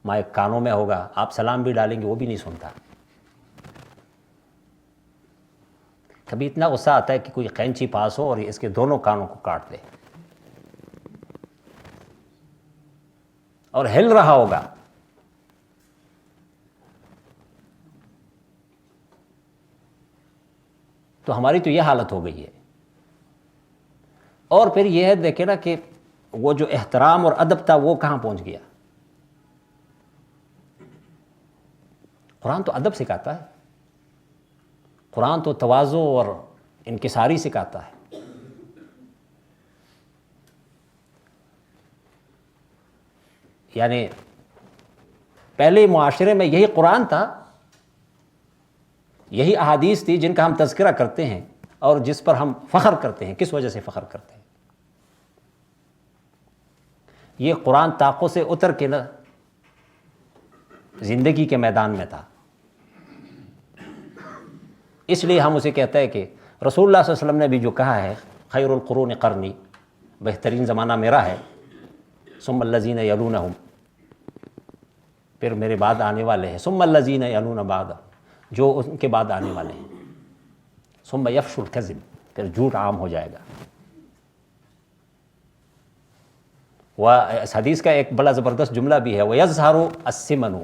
مائک کانوں میں ہوگا، آپ سلام بھی ڈالیں گے وہ بھی نہیں سنتا۔ کبھی اتنا غصہ آتا ہے کہ کوئی قینچی پاس ہو اور اس کے دونوں کانوں کو کاٹ دے، اور ہل رہا ہوگا۔ تو ہماری تو یہ حالت ہو گئی ہے۔ اور پھر یہ ہے دیکھیں نا کہ وہ جو احترام اور ادب تھا وہ کہاں پہنچ گیا۔ قرآن تو ادب سکھاتا ہے، قرآن تو تواضع اور انکساری سکھاتا ہے۔ یعنی پہلے معاشرے میں یہی قرآن تھا، یہی احادیث تھی جن کا ہم تذکرہ کرتے ہیں اور جس پر ہم فخر کرتے ہیں۔ کس وجہ سے فخر کرتے ہیں؟ یہ قرآن طاقوں سے اتر کے نا زندگی کے میدان میں تھا، اس لیے ہم اسے کہتے ہیں کہ رسول اللہ صلی اللہ علیہ وسلم نے بھی جو کہا ہے، خیر القرون قرنی، بہترین زمانہ میرا ہے، ثم الذین یلونہم، پھر میرے بعد آنے والے ہیں، ثم الذین یلون بعد، جو ان کے بعد آنے والے ہیں، ثم یفشو الکذب، پھر جھوٹ عام ہو جائے گا۔ اس حدیث کا ایک بڑا زبردست جملہ بھی ہے، وَيَظْهَرُ السِّمَنُ،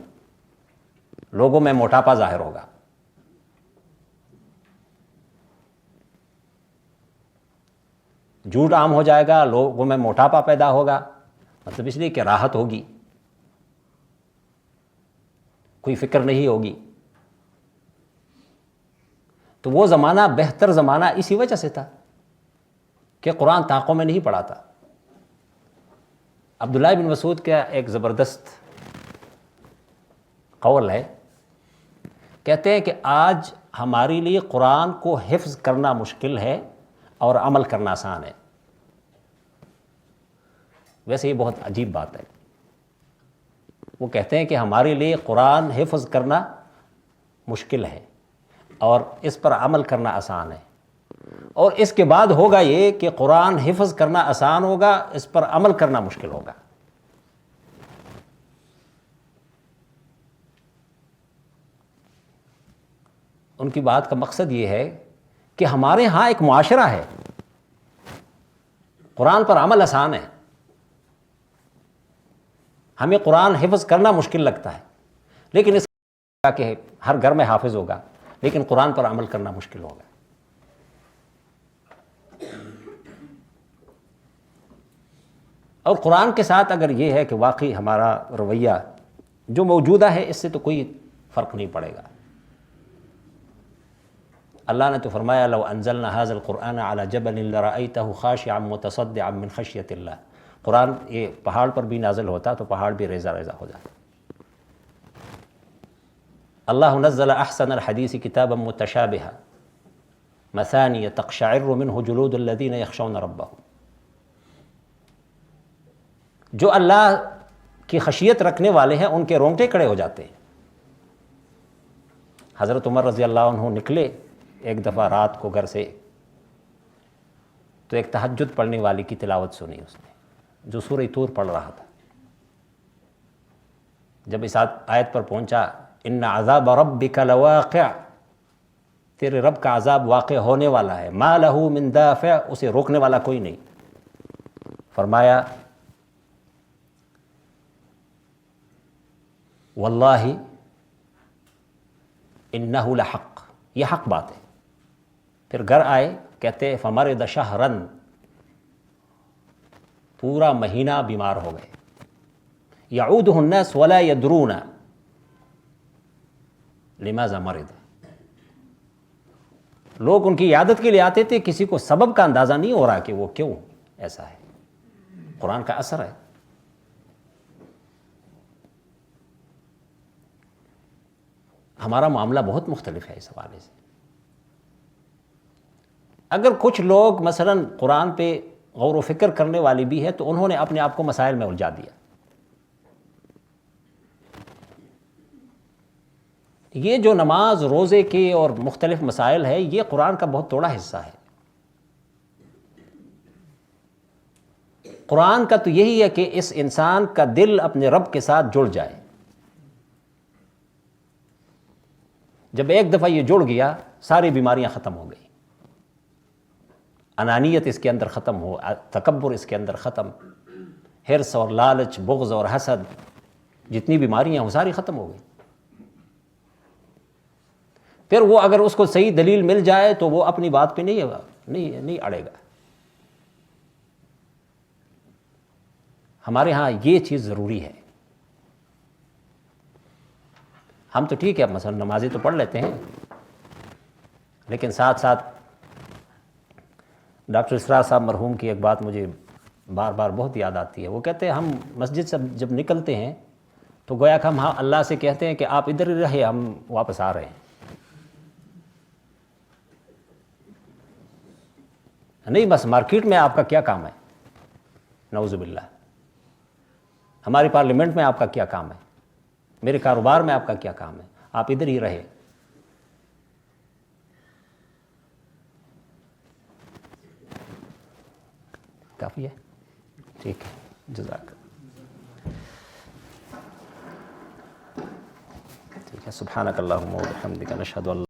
لوگوں میں موٹاپا ظاہر ہوگا۔ جھوٹ عام ہو جائے گا، لوگوں میں موٹاپا پیدا ہوگا، مطلب اس لیے کہ راحت ہوگی، کوئی فکر نہیں ہوگی۔ تو وہ زمانہ بہتر زمانہ اسی وجہ سے تھا کہ قرآن طاقوں میں نہیں پڑا تھا۔ عبداللہ بن مسعود کا ایک زبردست قول ہے، کہتے ہیں کہ آج ہمارے لیے قرآن کو حفظ کرنا مشکل ہے اور عمل کرنا آسان ہے۔ ویسے یہ بہت عجیب بات ہے۔ وہ کہتے ہیں کہ ہمارے لیے قرآن حفظ کرنا مشکل ہے اور اس پر عمل کرنا آسان ہے، اور اس کے بعد ہوگا یہ کہ قرآن حفظ کرنا آسان ہوگا، اس پر عمل کرنا مشکل ہوگا۔ ان کی بات کا مقصد یہ ہے کہ ہمارے ہاں ایک معاشرہ ہے، قرآن پر عمل آسان ہے، ہمیں قرآن حفظ کرنا مشکل لگتا ہے، لیکن اس کہ ہر گھر میں حافظ ہوگا، لیکن قرآن پر عمل کرنا مشکل ہوگا۔ اور قرآن کے ساتھ اگر یہ ہے کہ واقعی ہمارا رویہ جو موجودہ ہے اس سے تو کوئی فرق نہیں پڑے گا۔ اللہ نے تو فرمایا لو انزلنا هذا القرآن على جبل لرأيته خاشعا متصدعا من خشیۃ اللہ، قرآن یہ پہاڑ پر بھی نازل ہوتا تو پہاڑ بھی ریزہ ریزہ ہو جاتا۔ اللہ نزل احسن الحدیث کتابا متشابہا مثانی تقشعر منہ جلود الذین یخشون ربهم، جو اللہ کی خشیت رکھنے والے ہیں ان کے رونگٹے کھڑے ہو جاتے ہیں۔ حضرت عمر رضی اللہ عنہ نکلے ایک دفعہ رات کو گھر سے، تو ایک تہجد پڑھنے والی کی تلاوت سنی اس نے، جو سورہ طور پڑھ رہا تھا۔ جب اس آیت پر پہنچا ان عذاب ربک لواقع، تیرے رب کا عذاب واقع ہونے والا ہے، ما لہ من دافع، اسے روکنے والا کوئی نہیں۔ فرمایا واللہ انہ لحق، یہ حق بات ہے۔ پھر گھر آئے، کہتے فمرض شہرن، پورا مہینہ بیمار ہو گئے۔ یعودہ الناس ولا یدرون لماذا مرض، لوگ ان کی عیادت کے لیے آتے تھے، کسی کو سبب کا اندازہ نہیں ہو رہا کہ وہ کیوں ایسا ہے۔ قرآن کا اثر ہے۔ ہمارا معاملہ بہت مختلف ہے اس حوالے سے۔ اگر کچھ لوگ مثلا قرآن پہ غور و فکر کرنے والی بھی ہے تو انہوں نے اپنے آپ کو مسائل میں الجھا دیا۔ یہ جو نماز روزے کے اور مختلف مسائل ہے، یہ قرآن کا بہت تھوڑا حصہ ہے۔ قرآن کا تو یہی ہے کہ اس انسان کا دل اپنے رب کے ساتھ جڑ جائے۔ جب ایک دفعہ یہ جڑ گیا، ساری بیماریاں ختم ہو گئی۔ انانیت اس کے اندر ختم ہو، تکبر اس کے اندر ختم، حرص اور لالچ، بغض اور حسد، جتنی بیماریاں ہیں وہ ساری ختم ہو گئی۔ پھر وہ اگر اس کو صحیح دلیل مل جائے تو وہ اپنی بات پہ نہیں اڑے گا۔ ہمارے ہاں یہ چیز ضروری ہے۔ ہم تو ٹھیک ہے، مثلا نمازی تو پڑھ لیتے ہیں، لیکن ساتھ ساتھ ڈاکٹر اسرار صاحب مرحوم کی ایک بات مجھے بار بار بہت یاد آتی ہے۔ وہ کہتے ہیں ہم مسجد سے جب نکلتے ہیں تو گویا کہ ہم اللہ سے کہتے ہیں کہ آپ ادھر ہی رہے، ہم واپس آ رہے ہیں۔ نہیں بس مارکیٹ میں آپ کا کیا کام ہے، نعوذ باللہ، ہماری پارلیمنٹ میں آپ کا کیا کام ہے، میرے کاروبار میں آپ کا کیا کام ہے، آپ ادھر ہی رہے۔ کافی ہے، ٹھیک ہے، جزاک ٹھیک ہے۔ سبحانک اللہم و بحمدک، نشہد ان